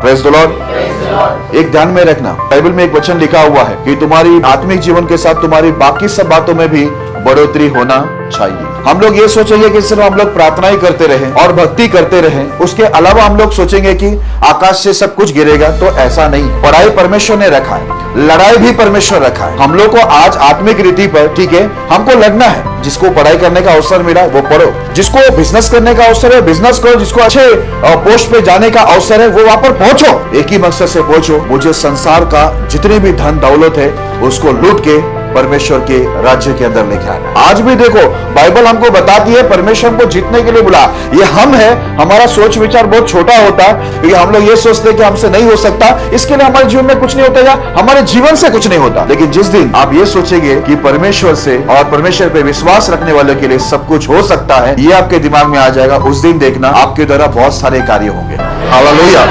Praise the Lord. एक ध्यान में रखना, बाइबल में एक वचन लिखा हुआ है कि तुम्हारी आत्मिक जीवन के साथ तुम्हारी बाकी सब बातों में भी बढ़ोतरी होना चाहिए। हम लोग ये सोचेंगे कि सिर्फ हम लोग प्रार्थना ही करते रहें और भक्ति करते रहें, उसके अलावा हम लोग सोचेंगे कि आकाश से सब कुछ गिरेगा, तो ऐसा नहीं। पढ़ाई परमेश्वर ने रखा है, लड़ाई भी परमेश्वर रखा है। हम लोग को आज आत्मिक रीति पर, ठीक है, हमको लगना है। जिसको पढ़ाई करने का अवसर मिला वो पढ़ो, जिसको बिजनेस करने का अवसर है बिजनेस करो, जिसको अच्छे पोस्ट पे जाने का अवसर है वो वहां पर पहुंचो। एक ही मकसद से पहुंचो, मुझे संसार का जितने भी धन दौलत है उसको लूट के परमेश्वर के राज्य के अंदर लेके आना। आज भी देखो बाइबल हमको बताती है परमेश्वर को जीतने के लिए बुला। ये हम है, हमारा सोच विचार बहुत छोटा होता है क्योंकि हम लोग ये सोचते हैं कि हमसे नहीं हो सकता, इसके लिए हमारे जीवन में कुछ नहीं होता या हमारे जीवन से कुछ नहीं होता। लेकिन जिस दिन आप ये सोचेंगे कि परमेश्वर से और परमेश्वर पे विश्वास रखने वालों के लिए सब कुछ हो सकता है, ये आपके दिमाग में आ जाएगा, उस दिन देखना आपके द्वारा बहुत सारे कार्य होंगे। हालेलुया।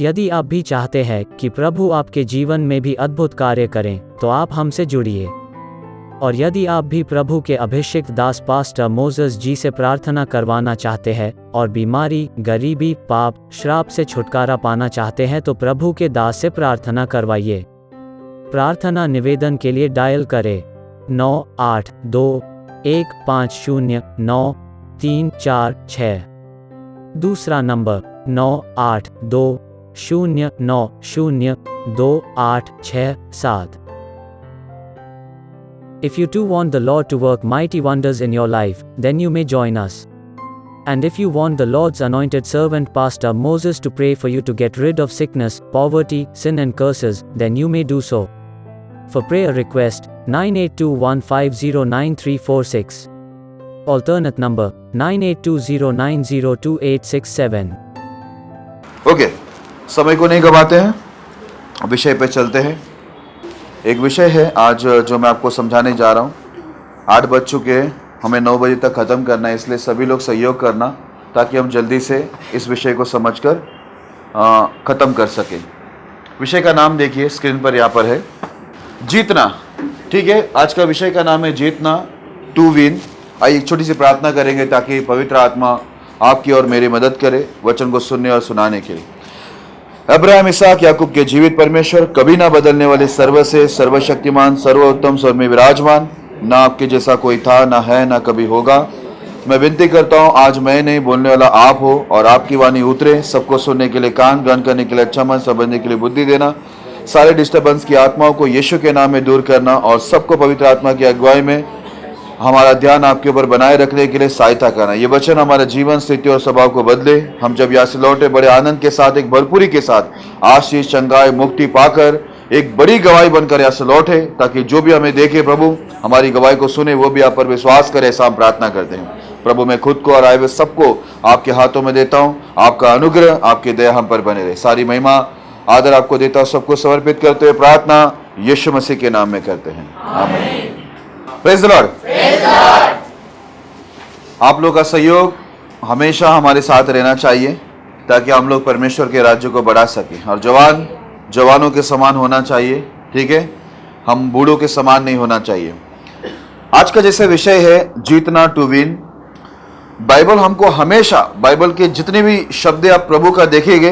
यदि आप भी चाहते हैं कि प्रभु आपके जीवन में भी अद्भुत कार्य करें, तो आप हमसे जुड़िए। और यदि आप भी प्रभु के अभिषिक्त दास पास्टर मोसेस जी से प्रार्थना करवाना चाहते हैं और बीमारी, गरीबी, पाप, श्राप से छुटकारा पाना चाहते हैं, तो प्रभु के दास से प्रार्थना करवाइए। प्रार्थना निवेदन के लिए डायल करें 9821509346। दूसरा number 9820902867। If you too want the Lord to work mighty wonders in your life, then you may join us. And if you want the Lord's anointed servant Pastor Moses to pray for you to get rid of sickness, poverty, sin and curses, then you may do so. For prayer request, 9821509346. Alternate number, 9820902867. Okay, समय को नहीं गवाते हैं, विषय पे चलते हैं। एक विषय है आज जो मैं आपको समझाने जा रहा हूँ। 8 बज चुके हैं, हमें 9 बजे तक ख़त्म करना है, इसलिए सभी लोग सहयोग करना ताकि हम जल्दी से इस विषय को समझकर ख़त्म कर सकें। विषय का नाम देखिए, स्क्रीन पर यहाँ पर है, जीतना। ठीक है, आज का विषय का नाम है जीतना, टू विन। आइए एक छोटी सी प्रार्थना करेंगे ताकि पवित्र आत्मा आपकी और मेरी मदद करे वचन को सुनने और सुनाने के लिए। अब्राहम, इसहाक, याकूब के जीवित परमेश्वर, कभी ना बदलने वाले, सर्व से सर्वशक्तिमान, सर्वोत्तम, स्वर में विराजमान, ना आपके जैसा कोई था, ना है, ना कभी होगा। मैं विनती करता हूँ आज मैं नहीं बोलने वाला आप हो और आपकी वाणी उतरे, सबको सुनने के लिए कान, ग्रहण करने के लिए अच्छा मन, समझने के लिए बुद्धि देना। सारे डिस्टर्बेंस की आत्माओं को यीशु के नाम में दूर करना और सबको पवित्र आत्मा की अगुवाई में हमारा ध्यान आपके ऊपर बनाए रखने के लिए सहायता करना। ये वचन हमारे जीवन, स्थिति और स्वभाव को बदले। हम जब यहाँ से लौटे बड़े आनंद के साथ, एक भरपूरी के साथ, आशीष, चंगाई, मुक्ति पाकर एक बड़ी गवाही बनकर यहाँ से लौटे, ताकि जो भी हमें देखे प्रभु हमारी गवाही को सुने, वो भी आप पर विश्वास करे। ऐसा हम प्रार्थना करते हैं प्रभु। मैं खुद को और आए हुए सबको आपके हाथों में देता हूँ। आपका अनुग्रह, आपकी दया हम पर बने रहे। सारी महिमा आदर आपको देता हूँ, सबको समर्पित करते हुए प्रार्थना यीशु मसीह के नाम में करते हैं, आमीन। Praise the Lord. आप लोग का सहयोग हमेशा हमारे साथ रहना चाहिए ताकि हम लोग परमेश्वर के राज्य को बढ़ा सकें। और जवानों के समान होना चाहिए, ठीक है, हम बूढ़ों के समान नहीं होना चाहिए। आज का जैसे विषय है जीतना, टू विन। बाइबल हमको हमेशा, बाइबल के जितने भी शब्द आप प्रभु का देखेंगे,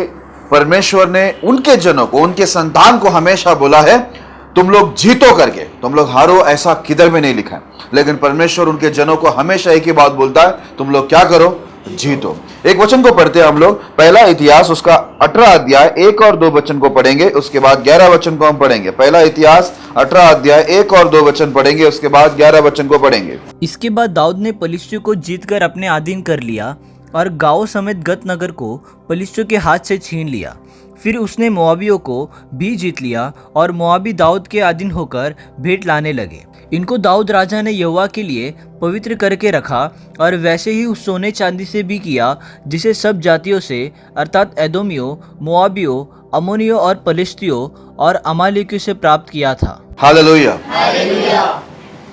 परमेश्वर ने उनके जनों को, उनके संतान को हमेशा बोला है तुम लोग जीतो करके, तुम लोग हारो, ऐसा किधर में नहीं लिखा है। लेकिन परमेश्वर उनके जनों को हमेशा एक ही बात बोलता है, तुम लोग क्या करो, जीतो। एक वचन को पढ़ते हैं हम लोग, पहला इतिहास उसका 18 अध्याय 1 और 2 वचन को पढ़ेंगे, उसके बाद 11 वचन को हम पढ़ेंगे। पहला इतिहास 18 अध्याय 1 और 2 वचन पढ़ेंगे, उसके बाद 11 वचन को पढ़ेंगे। इसके बाद दाऊद ने पलिश्तियों को जीतकर अपने अधीन कर लिया और गाँव समेत गत नगर को पलिश्तियों के हाथ से छीन लिया। फिर उसने मोआबियों को भी जीत लिया और मोआबी दाऊद के अधीन होकर भेंट लाने लगे। इनको दाऊद राजा ने यहोवा के लिए पवित्र करके रखा और वैसे ही उस सोने चांदी से भी किया जिसे सब जातियों से अर्थात एदोमियों, मोआबियों, अमोनियों और पलिश्तियों और अमालेकियों से प्राप्त किया था। हालेलुया।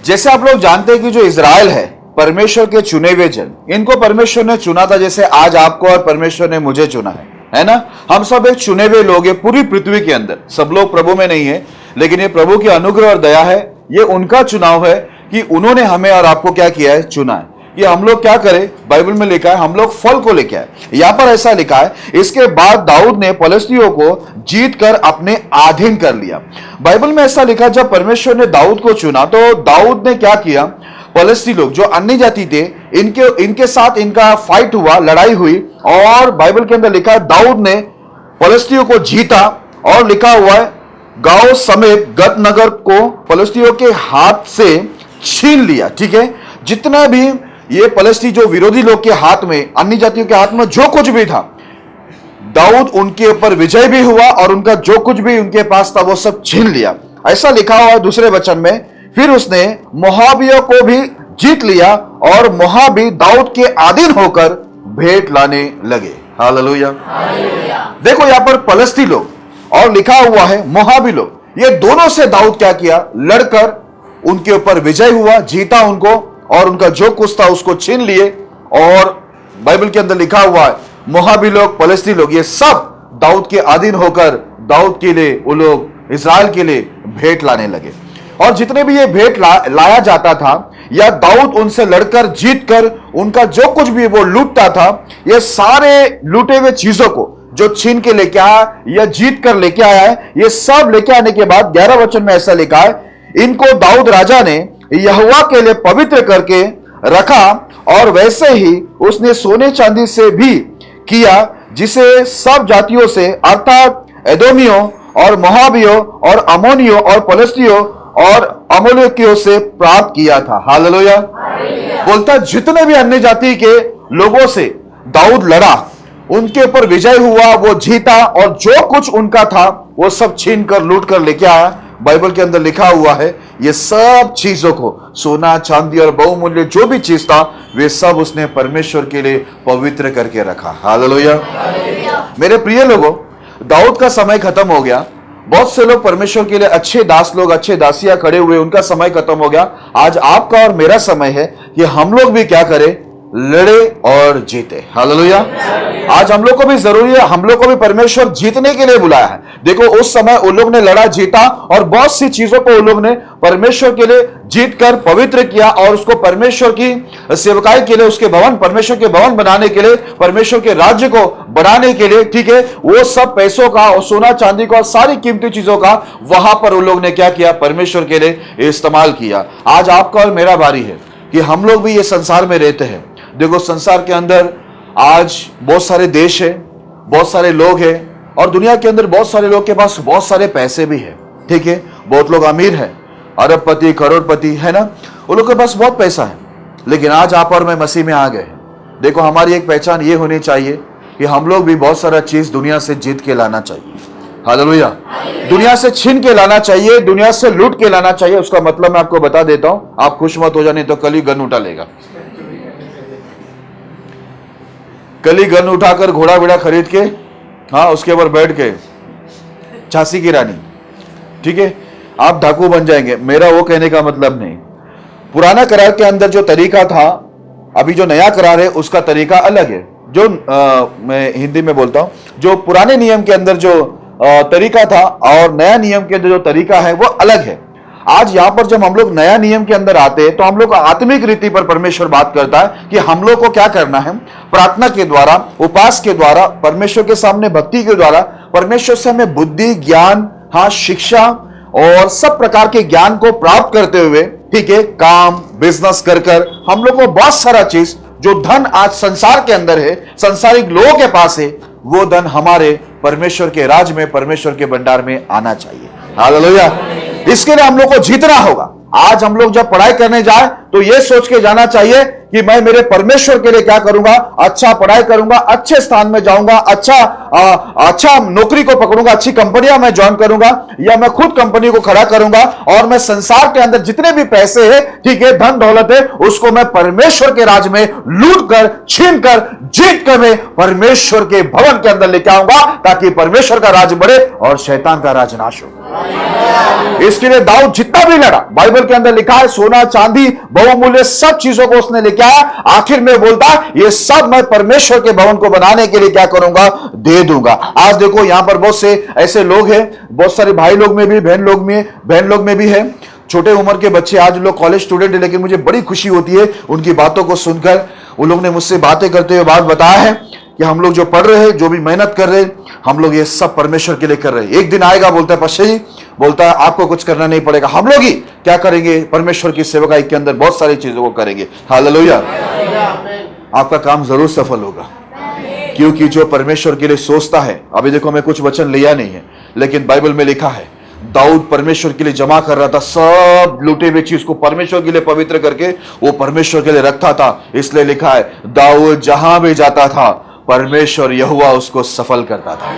जैसे आप लोग जानते हैं कि जो इजराइल है परमेश्वर के चुने हुए जन, इनको परमेश्वर ने चुना था, जैसे आज आपको और परमेश्वर ने मुझे चुना है। है ना। हम सब एक चुने हुए लोग हैं पूरी पृथ्वी के अंदर, सब लोग प्रभु में नहीं है, लेकिन ये प्रभु की अनुग्रह और दया है, ये उनका चुनाव है कि उन्होंने हमें और आपको क्या किया है, चुना है कि हम लोग क्या करें। बाइबल में लिखा है हम लोग फल को लेके आए, यहां पर ऐसा लिखा है। इसके बाद दाऊद ने पलिश्तियों को जीत कर अपने अधीन कर लिया। बाइबल में ऐसा लिखा, जब परमेश्वर ने दाऊद को चुना तो दाऊद ने क्या किया, पलिश्ती लोग जो अन्य जाति थे इनके साथ इनका फाइट हुआ, लड़ाई हुई, और बाइबल के अंदर लिखा है दाऊद ने पलिश्तियों को जीता, और लिखा हुआ है गांव समेत गत नगर को पलिश्तियों के हाथ से छीन लिया। ठीक है, जितना भी ये पलिश्ती जो विरोधी लोग के हाथ में, अन्य जातियों के हाथ में जो कुछ भी था, दाऊद उनके ऊपर विजय भी हुआ और उनका जो कुछ भी उनके पास था वो सब छीन लिया। ऐसा लिखा हुआ है दूसरे वचन में, फिर उसने मोआबियों को भी जीत लिया और मोआबी दाऊद के अधीन होकर भेंट लाने लगे। हालेलुया। देखो यहां पर पलिश्ती लोग और लिखा हुआ है मोआबी लोग, ये दोनों से दाऊद क्या किया, लड़कर उनके ऊपर विजय हुआ, जीता उनको, और उनका जो कुछ था उसको छीन लिए। और बाइबल के अंदर लिखा हुआ है मोआबी लोग, पलिश्ती लोग, ये सब दाऊद के अधीन होकर दाऊद के लिए, वो लोग इस्राएल के लिए भेंट लाने लगे। और जितने भी ये भेंट लाया जाता था, या दाऊद उनसे लड़कर जीत कर उनका जो कुछ भी वो लूटता था, ये सारे लूटे हुए चीजों को जो छीन के लेके आया या जीत कर लेके आया है, ये सब लेके आने के बाद 11 वचन में ऐसा लिखा है, इनको दाऊद राजा ने यहोवा के लिए पवित्र करके रखा, और वैसे ही उसने सोने चांदी से भी किया, जिसे सब जातियों से अर्थात एदोमियों और मोआबियों और अमोनियों और पलिश्तियों और अमोलेकियों से प्राप्त किया था। हालेलुया। बोलता जितने भी अन्य जाति के लोगों से दाऊद लड़ा, उनके ऊपर विजय हुआ, वो जीता, और जो कुछ उनका था वो सब छीन कर लूट कर लेके आया। बाइबल के अंदर लिखा हुआ है ये सब चीजों को, सोना चांदी और बहुमूल्य जो भी चीज था, वे सब उसने परमेश्वर के लिए पवित्र करके रखा। हालेलुया। मेरे प्रिय लोगों, दाऊद का समय खत्म हो गया। बहुत से लोग परमेश्वर के लिए अच्छे दास लोग, अच्छे दासियां खड़े हुए, उनका समय खत्म हो गया। आज आपका और मेरा समय है कि हम लोग भी क्या करें, लड़े और जीते। हालेलुया। आज हम लोग को भी जरूरी है, हम लोग को भी परमेश्वर जीतने के लिए बुलाया है। देखो उस समय उन लोग ने लड़ा, जीता, और बहुत सी चीजों को उन लोग ने परमेश्वर के लिए जीत कर पवित्र किया, और उसको परमेश्वर की सेवकाई के लिए, उसके भवन, परमेश्वर के भवन बनाने के लिए, परमेश्वर के राज्य को बढ़ाने के लिए, ठीक है, वो सब पैसों का और सोना चांदी का, सारी कीमती चीजों का वहां पर उन लोग ने क्या किया, परमेश्वर के लिए इस्तेमाल किया। आज आपका और मेरा बारी है कि हम लोग भी ये संसार में रहते हैं। देखो संसार के अंदर आज बहुत सारे देश है, बहुत सारे लोग हैं, और दुनिया के अंदर बहुत सारे लोग के पास बहुत सारे पैसे भी है। ठीक है, बहुत लोग अमीर है, अरबपति, करोड़पति है ना, उन लोग के पास बहुत पैसा है। लेकिन आज आप और मैं मसीह में आ गए। देखो हमारी एक पहचान ये होनी चाहिए कि हम लोग भी बहुत सारा चीज दुनिया से जीत के लाना चाहिए। हालेलुया। दुनिया से छीन के लाना चाहिए, दुनिया से लूट के लाना चाहिए। उसका मतलब मैं आपको बता देता हूं, आप खुश मत हो जाने तो कल ही गन उठा लेगा, कल ही गन उठाकर घोड़ा बिड़ा खरीद के, हाँ, उसके ऊपर बैठ के झांसी की रानी, ठीक है, आप डाकू बन जाएंगे। मेरा वो कहने का मतलब नहीं। पुराना करार के अंदर जो तरीका था, अभी जो नया करार है उसका तरीका अलग है। जो मैं हिंदी में बोलता हूं, जो पुराने नियम के अंदर जो तरीका था और नया नियम के अंदर जो तरीका है वो अलग है। आज यहां पर जब हम लोग नया नियम के अंदर आते हैं तो हम लोग आत्मिक रीति पर परमेश्वर बात करता है कि हम लोग को क्या करना है। प्रार्थना के द्वारा, उपास के द्वारा, परमेश्वर के सामने भक्ति के द्वारा परमेश्वर से हमें बुद्धि, ज्ञान, हाँ, शिक्षा और सब प्रकार के ज्ञान को प्राप्त करते हुए, ठीक है, काम, बिजनेस कर कर हम लोग को बहुत सारा चीज, जो धन आज संसार के अंदर है, संसारिक लोगों के पास है, वो धन हमारे परमेश्वर के राज में, परमेश्वर के भंडार में आना चाहिए। हालेलुया। इसके लिए हम लोग को जीतना होगा। आज हम लोग जब पढ़ाई करने जाए तो यह सोच के जाना चाहिए कि मैं मेरे परमेश्वर के लिए क्या करूंगा, अच्छा पढ़ाई करूंगा, अच्छे स्थान में जाऊंगा, अच्छा नौकरी को पकड़ूंगा, अच्छी कंपनियां मैं ज्वाइन करूंगा, या मैं खुद कंपनी को खड़ा करूंगा, और मैं संसार के अंदर जितने भी पैसे हैं, ठीक है, धन दौलत है, उसको मैं परमेश्वर के राज में लूट कर, छीन कर, जीत कर मैं परमेश्वर के भवन के अंदर लेके आऊंगा, ताकि परमेश्वर का राज बढ़े और शैतान का राज नाश हो। इसके लिए दाऊद जितना भी लड़ा, बाइबल के अंदर लिखा है, सोना चांदी बहुमूल्य सब चीजों को उसने लेके आया। आखिर में बोलता ये सब मैं परमेश्वर के भवन को बनाने के लिए क्या करूंगा, दे दूंगा। आज देखो यहां पर बहुत से ऐसे लोग हैं, बहुत सारे भाई लोग में भी, बहन लोग में भी है, छोटे उम्र के बच्चे, आज लोग कॉलेज स्टूडेंट है, लेकिन मुझे बड़ी खुशी होती है उनकी बातों को सुनकर। उन लोग ने मुझसे बातें करते हुए बात बताया है कि हम लोग जो पढ़ रहे हैं, जो भी मेहनत कर रहे हैं, हम लोग ये सब परमेश्वर के लिए कर रहे हैं। एक दिन आएगा, बोलता है पाशा जी, बोलता है आपको कुछ करना नहीं पड़ेगा, हम लोग ही क्या करेंगे, परमेश्वर की सेवकाई के अंदर बहुत सारी चीजों को करेंगे। हालेलुया। आपका काम जरूर सफल होगा, क्योंकि जो परमेश्वर के लिए सोचता है, अभी देखो मैं कुछ वचन लिया नहीं है, लेकिन बाइबल में लिखा है दाऊद परमेश्वर के लिए जमा कर रहा था, सब लूटे हुए चीज को परमेश्वर के लिए पवित्र करके वो परमेश्वर के लिए रखता था। इसलिए लिखा है दाऊद जहां भी जाता था परमेश्वर यहोवा उसको सफल करता था।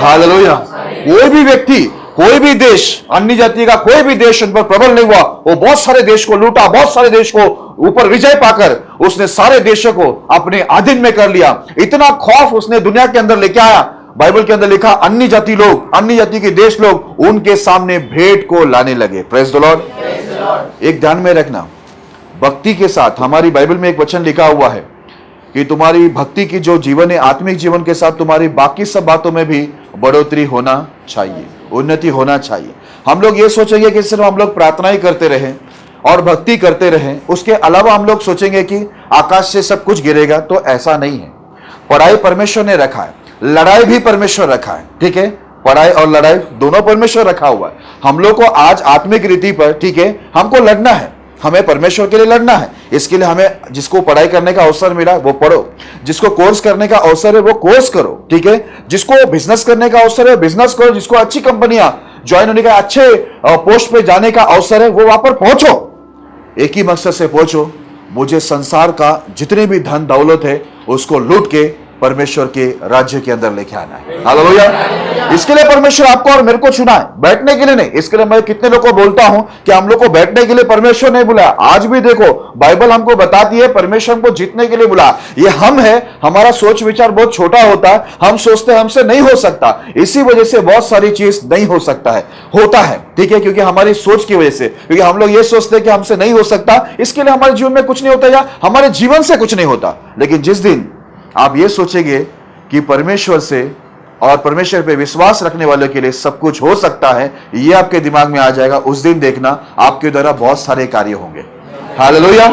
हालेलुया। कोई भी व्यक्ति, कोई भी देश, अन्य जाति का कोई भी देश उन पर प्रबल नहीं हुआ। वो बहुत सारे देश को लूटा, बहुत सारे देश को ऊपर विजय पाकर उसने सारे देशों को अपने अधीन में कर लिया। इतना खौफ उसने दुनिया के अंदर लेके आया। बाइबल के अंदर लिखा अन्य जाति लोग, अन्य जाति के देश लोग उनके सामने भेंट को लाने लगे। Praise the Lord. एक ध्यान में रखना, भक्ति के साथ, हमारी बाइबल में एक वचन लिखा हुआ है कि तुम्हारी भक्ति की जो जीवन है, आत्मिक जीवन के साथ तुम्हारी बाकी सब बातों में भी बढ़ोतरी होना चाहिए, उन्नति होना चाहिए। हम लोग ये सोचेंगे कि सिर्फ हम लोग प्रार्थना ही करते रहें और भक्ति करते रहें, उसके अलावा हम लोग सोचेंगे कि आकाश से सब कुछ गिरेगा, तो ऐसा नहीं है। पढ़ाई परमेश्वर ने रखा है, लड़ाई भी परमेश्वर रखा है, ठीक है। पढ़ाई और लड़ाई दोनों परमेश्वर रखा हुआ है। हम लोग को आज आत्मिक रीति पर, ठीक है, हमको लड़ना है, हमें परमेश्वर के लिए लड़ना है। इसके लिए हमें, जिसको पढ़ाई करने का अवसर मिला वो पढ़ो, जिसको कोर्स करने का अवसर है वो कोर्स करो, ठीक है। जिसको बिजनेस करने का अवसर है बिजनेस करो, जिसको अच्छी कंपनियां ज्वाइन होने का, अच्छे पोस्ट पे जाने का अवसर है वो वहां पर पहुंचो। एक ही मकसद से पहुंचो, मुझे संसार का जितने भी धन दौलत है उसको लूट के परमेश्वर के राज्य के अंदर लेके आना है। हालेलुया। इसके लिए परमेश्वर आपको और मेरे को चुना है, बैठने के लिए नहीं। इसके लिए मैं कितने लोगों को बोलता हूं कि हम लोग को बैठने के लिए परमेश्वर नहीं बुलाया। आज भी देखो बाइबल हमको बताती है परमेश्वर को जीतने के लिए बुलाया। ये हम है, हमारा सोच विचार बहुत छोटा होता है, हम सोचते हैं हमसे नहीं हो सकता, इसी वजह से बहुत सारी चीज नहीं हो सकता है, होता है, ठीक है, क्योंकि हमारी सोच की वजह से, क्योंकि हम लोग ये सोचते हैं कि हमसे नहीं हो सकता, इसके लिए हमारे जीवन में कुछ नहीं होता या हमारे जीवन से कुछ नहीं होता। लेकिन जिस दिन आप ये सोचेंगे कि परमेश्वर से और परमेश्वर पे विश्वास रखने वालों के लिए सब कुछ हो सकता है, ये आपके दिमाग में आ जाएगा, उस दिन देखना आपके द्वारा बहुत सारे कार्य होंगे। हालेलुया।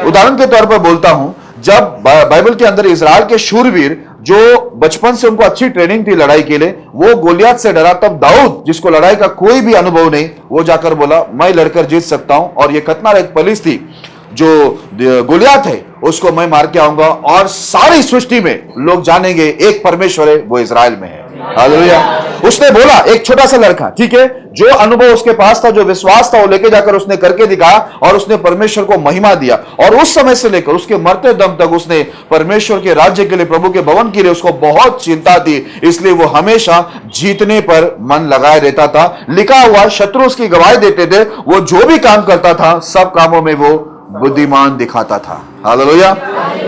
उदाहरण के तौर पर बोलता हूं, जब बाइबल के अंदर इजराइल के शूरवीर जो बचपन से उनको अच्छी ट्रेनिंग थी लड़ाई के लिए, वो गोलियत से डरा, तब दाऊद जिसको लड़ाई का कोई भी अनुभव नहीं, वो जाकर बोला मैं लड़कर जीत सकता हूं, और ये खतरनाक एक पुलिस थी जो गोलियत है उसको मैं मार के आऊंगा, और सारी सृष्टि में लोग जानेंगे एक परमेश्वर है, वो इजराइल में है। हालेलुया। उसने बोला, एक छोटा सा लड़का, ठीक है, जो अनुभव उसके पास था, जो विश्वास था, वो लेके जाकर उसने करके दिखाया और उसने परमेश्वर को महिमा दिया। और उस समय से लेकर उसके मरते दम तक उसने परमेश्वर के राज्य के लिए, प्रभु के भवन के लिए उसको बहुत चिंता थी, इसलिए वो हमेशा जीतने पर मन लगाए रहता था। लिखा हुआ शत्रु उसकी गवाही देते थे, वो जो भी काम करता था सब कामों में वो बुद्धिमान दिखाता था। हालेलुया।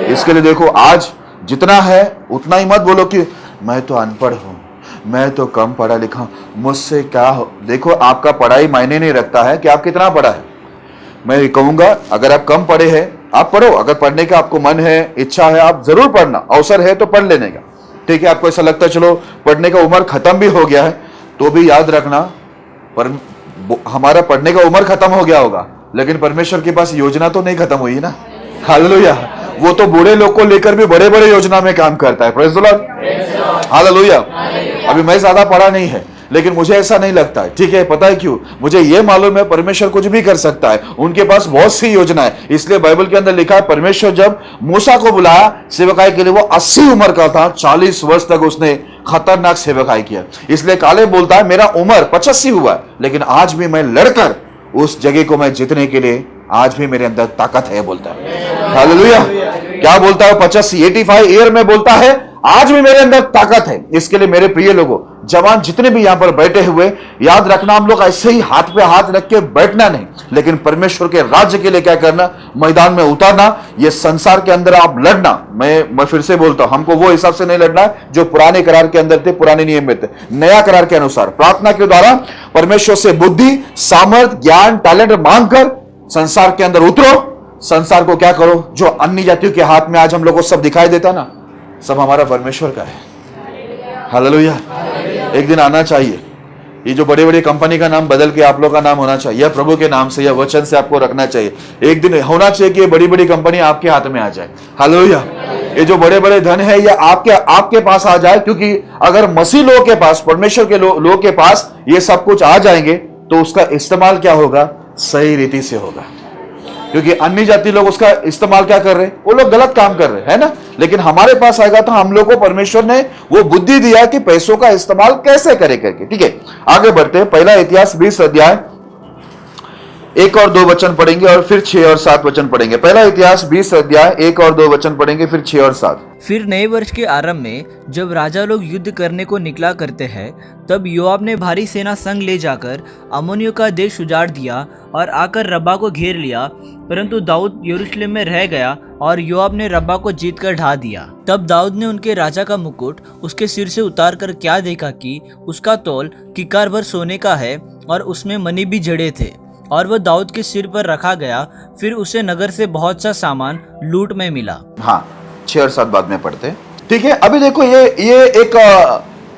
इसके लिए देखो आज जितना है उतना ही मत बोलो कि मैं तो अनपढ़ हूं, मैं तो कम पढ़ा लिखा हूं, मुझसे क्या हो। देखो आपका पढ़ाई मायने नहीं रखता है कि आप कितना पढ़ा है। मैं कहूंगा अगर आप कम पढ़े हैं आप पढ़ो, अगर पढ़ने का आपको मन है, इच्छा है, आप जरूर पढ़ना, अवसर है तो पढ़ लेने का, ठीक है। आपको ऐसा लगता है चलो पढ़ने का उम्र खत्म भी हो गया है, तो भी याद रखना पर हमारा पढ़ने का उम्र खत्म हो गया होगा, लेकिन परमेश्वर के पास योजना तो नहीं खत्म हुई ना। हालेलुया। वो तो बूढ़े लोग को लेकर भी बड़े बड़े योजना में काम करता है। Praise the Lord. हालेलुया। अभी मैं ज्यादा पढ़ा नहीं है, लेकिन मुझे ऐसा नहीं लगता है, ठीक है। पता है क्यों? मुझे ये मालूम है परमेश्वर कुछ भी कर सकता है, उनके पास बहुत सी योजना है। इसलिए बाइबल के अंदर लिखा है परमेश्वर जब मूसा को बुलाया सेवकाई के लिए, वो 80 उम्र का था, 40 वर्ष तक उसने खतरनाक सेवकाई किया। इसलिए काले बोलता है मेरा उम्र 85 हुआ है, लेकिन आज भी मैं लड़कर उस जगह को मैं जीतने के लिए आज भी मेरे अंदर ताकत है, बोलता है। हालेलुया। क्या बोलता है? 85 ईयर में बोलता है आज भी मेरे अंदर ताकत है। इसके लिए मेरे प्रिय लोगों, जवान जितने भी यहां पर बैठे हुए, याद रखना हम लोग ऐसे ही हाथ पे हाथ रख के बैठना नहीं, लेकिन परमेश्वर के राज्य के लिए क्या करना, मैदान में उतारना। ये संसार के अंदर आप लड़ना, मैं फिर से बोलता हूं, हमको वो हिसाब से नहीं लड़ना जो पुराने करार के अंदर थे, पुराने नियम में थे। नया करार के अनुसार प्रार्थना के द्वारा परमेश्वर से बुद्धि, सामर्थ, ज्ञान, टैलेंट मांगकर संसार के अंदर उतरो, संसार को क्या करो, जो अन्य जातियों के हाथ में आज हम लोग को सब दिखाई देता ना, सब हमारा परमेश्वर का है। हालेलुया। एक दिन आना चाहिए, ये जो बड़े बड़े कंपनी का नाम बदल के आप लोग का नाम होना चाहिए, या प्रभु के नाम से या वचन से आपको रखना चाहिए। एक दिन होना चाहिए कि ये बड़ी बड़ी कंपनी आपके हाथ में आ जाए। हालेलुया। ये जो बड़े बड़े धन है ये आपके पास आ जाए, क्योंकि अगर मसीह लोगों के पास, परमेश्वर के लोगों के पास ये सब कुछ आ जाएंगे तो उसका इस्तेमाल क्या होगा, सही रीति से होगा। क्योंकि अन्य जाति लोग उसका इस्तेमाल क्या कर रहे हैं, वो लोग गलत काम कर रहे हैं, है ना। लेकिन हमारे पास आएगा तो हम लोग को परमेश्वर ने वो बुद्धि दिया कि पैसों का इस्तेमाल कैसे करे करके। ठीक है, आगे बढ़ते हैं। पहला इतिहास 20 अध्याय 1 और 2 वचन पढ़ेंगे और फिर 6 और 7 वचन पढ़ेंगे। पहला इतिहास 20 अध्याय 1 और 2 वचन पढ़ेंगे, फिर 6 और 7। फिर नए वर्ष के आरंभ में जब राजा लोग युद्ध करने को निकला करते हैं, तब योआब ने भारी सेना संग ले जाकर अम्मोनियों का देश उजाड़ दिया और आकर रब्बा को घेर लिया। परंतु दाऊद यरूशलेम में रह गया और योआब ने रब्बा को जीतकर ढा दिया। तब दाऊद ने उनके राजा का मुकुट उसके सिर से उतार कर क्या देखा कि उसका तौल किक्कार भर सोने का है और उसमें मणि भी जड़े थे, और वह दाऊद के सिर पर रखा गया। फिर उसे नगर से बहुत सा सामान लूट में मिला। हाँ, 6 और 7 बाद में पढ़ते हैं। ठीक है, अभी देखो ये एक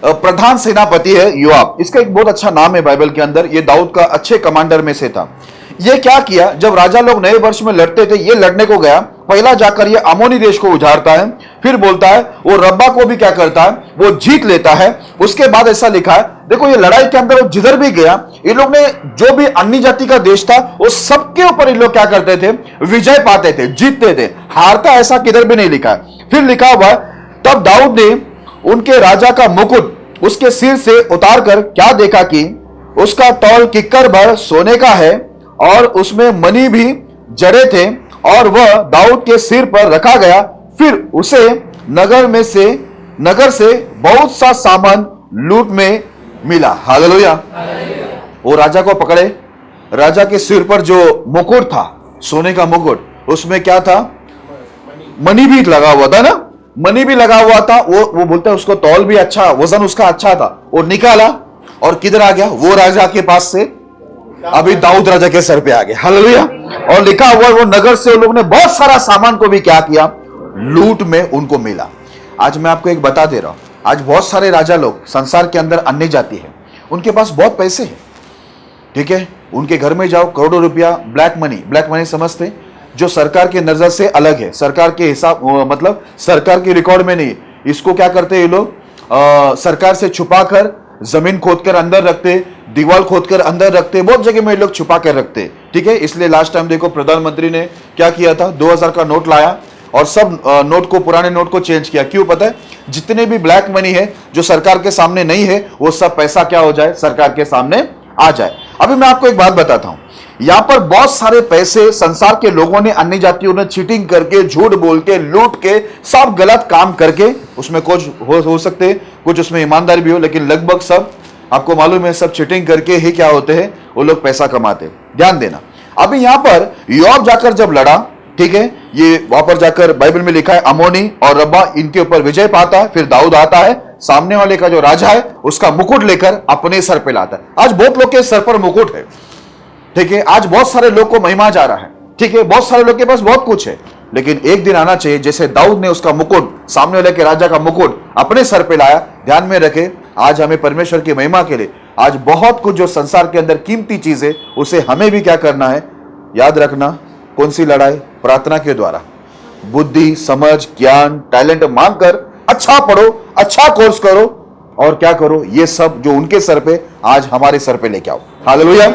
प्रधान सेनापति है योआब। इसका एक बहुत अच्छा नाम है बाइबल के अंदर। ये दाऊद का अच्छे कमांडर में से था। ये क्या किया, जब राजा लोग नए वर्ष में लड़ते थे, ये लड़ने को गया। पहला जाकर ये अमोनी देश को उजाड़ता है, फिर बोलता है वो रब्बा को भी क्या करता है, वो जीत लेता है। उसके बाद ऐसा लिखा है, देखो ये लड़ाई के अंदर वो जिधर भी गया, ये लोग ने जो भी अन्य जाति का देश था वो सबके ऊपर ये लोग क्या करते थे, विजय पाते थे, जीतते थे। हारता ऐसा किधर भी नहीं लिखा है। फिर लिखा हुआ, तब दाऊद ने उनके राजा का मुकुट उसके सिर से उतार कर क्या देखा कि उसका तौल किक्कर भर सोने का है और उसमें मणि भी जड़े थे, और वह दाऊद के सिर पर रखा गया। फिर उसे नगर से बहुत सा सामान लूट में मिला। हालेलुया। वो राजा को पकड़े, राजा के सिर पर जो मुकुट था, सोने का मुकुट, उसमें क्या था, मणि भी लगा हुआ था ना, मणि भी लगा हुआ था। वो बोलता है उसको तौल भी अच्छा, वजन उसका अच्छा था। और निकाला और किधर आ गया, वो राजा के पास से अभी दाऊद राजा के सर पे आ गया। हालेलुया। और लिखा हुआ वो नगर से उन लोगों ने बहुत सारा सामान को भी क्या किया, लूट में उनको मिला। आज मैं आपको एक बता दे रहा हूं, आज बहुत सारे राजा लोग संसार के अंदर अन्य जाति है, उनके पास बहुत पैसे हैं। ठीक है, उनके घर में जाओ, करोड़ों रुपया ब्लैक मनी समझते, जो सरकार के नजर से अलग है, सरकार के हिसाब मतलब सरकार के रिकॉर्ड में नहीं। इसको क्या करते हैं ये लोग, सरकार से छुपा कर जमीन खोदकर अंदर रखते, दीवार खोदकर अंदर रखते, बहुत जगह में ये लोग छुपा कर रखते। ठीक है, इसलिए लास्ट टाइम देखो प्रधानमंत्री ने क्या किया था, 2000 का नोट लाया और सब नोट को, पुराने नोट को चेंज किया। क्यों पता है, जितने भी ब्लैक मनी है जो सरकार के सामने नहीं है, वो सब पैसा क्या हो जाए, सरकार के सामने आ जाए। अभी मैं आपको एक बात बताता हूं, यहां पर बहुत सारे पैसे संसार के लोगों ने, अन्य जातियों ने चीटिंग करके, झूठ बोल के, लूट के, सब गलत काम करके, उसमें कुछ हो सकते, कुछ उसमें ईमानदारी भी हो, लेकिन लगभग सब आपको मालूम है सब चीटिंग करके ही क्या होते हैं, वो लोग पैसा कमाते। ध्यान देना। अभी यहां पर योआब जाकर जब लड़ा, ठीक है, ये वहां पर जाकर बाइबल में लिखा है अमोनी और रब्बा इनके ऊपर विजय पाता है। फिर दाऊद आता है, सामने वाले का जो राजा है उसका मुकुट लेकर अपने सर पे लाता है। आज बहुत लोग के सर पर मुकुट है। ठीक है, आज बहुत सारे लोग को महिमा जा रहा है। ठीक है, बहुत सारे लोग के पास बहुत कुछ है, लेकिन एक दिन आना चाहिए जैसे दाऊद ने उसका मुकुट, सामने वाले के राजा का मुकुट अपने सर पे लाया। ध्यान में रखे, आज हमें परमेश्वर की महिमा के लिए, आज बहुत कुछ जो संसार के अंदर कीमती चीज है, उसे हमें भी क्या करना है, याद रखना। कौन सी लड़ाई, प्रार्थना के द्वारा, बुद्धि, समझ, ज्ञान, टैलेंट मांगकर अच्छा पढ़ो, अच्छा कोर्स करो, और क्या करो, ये सब जो उनके सर पे आज हमारे सर पे लेके आओ। हालेलुया।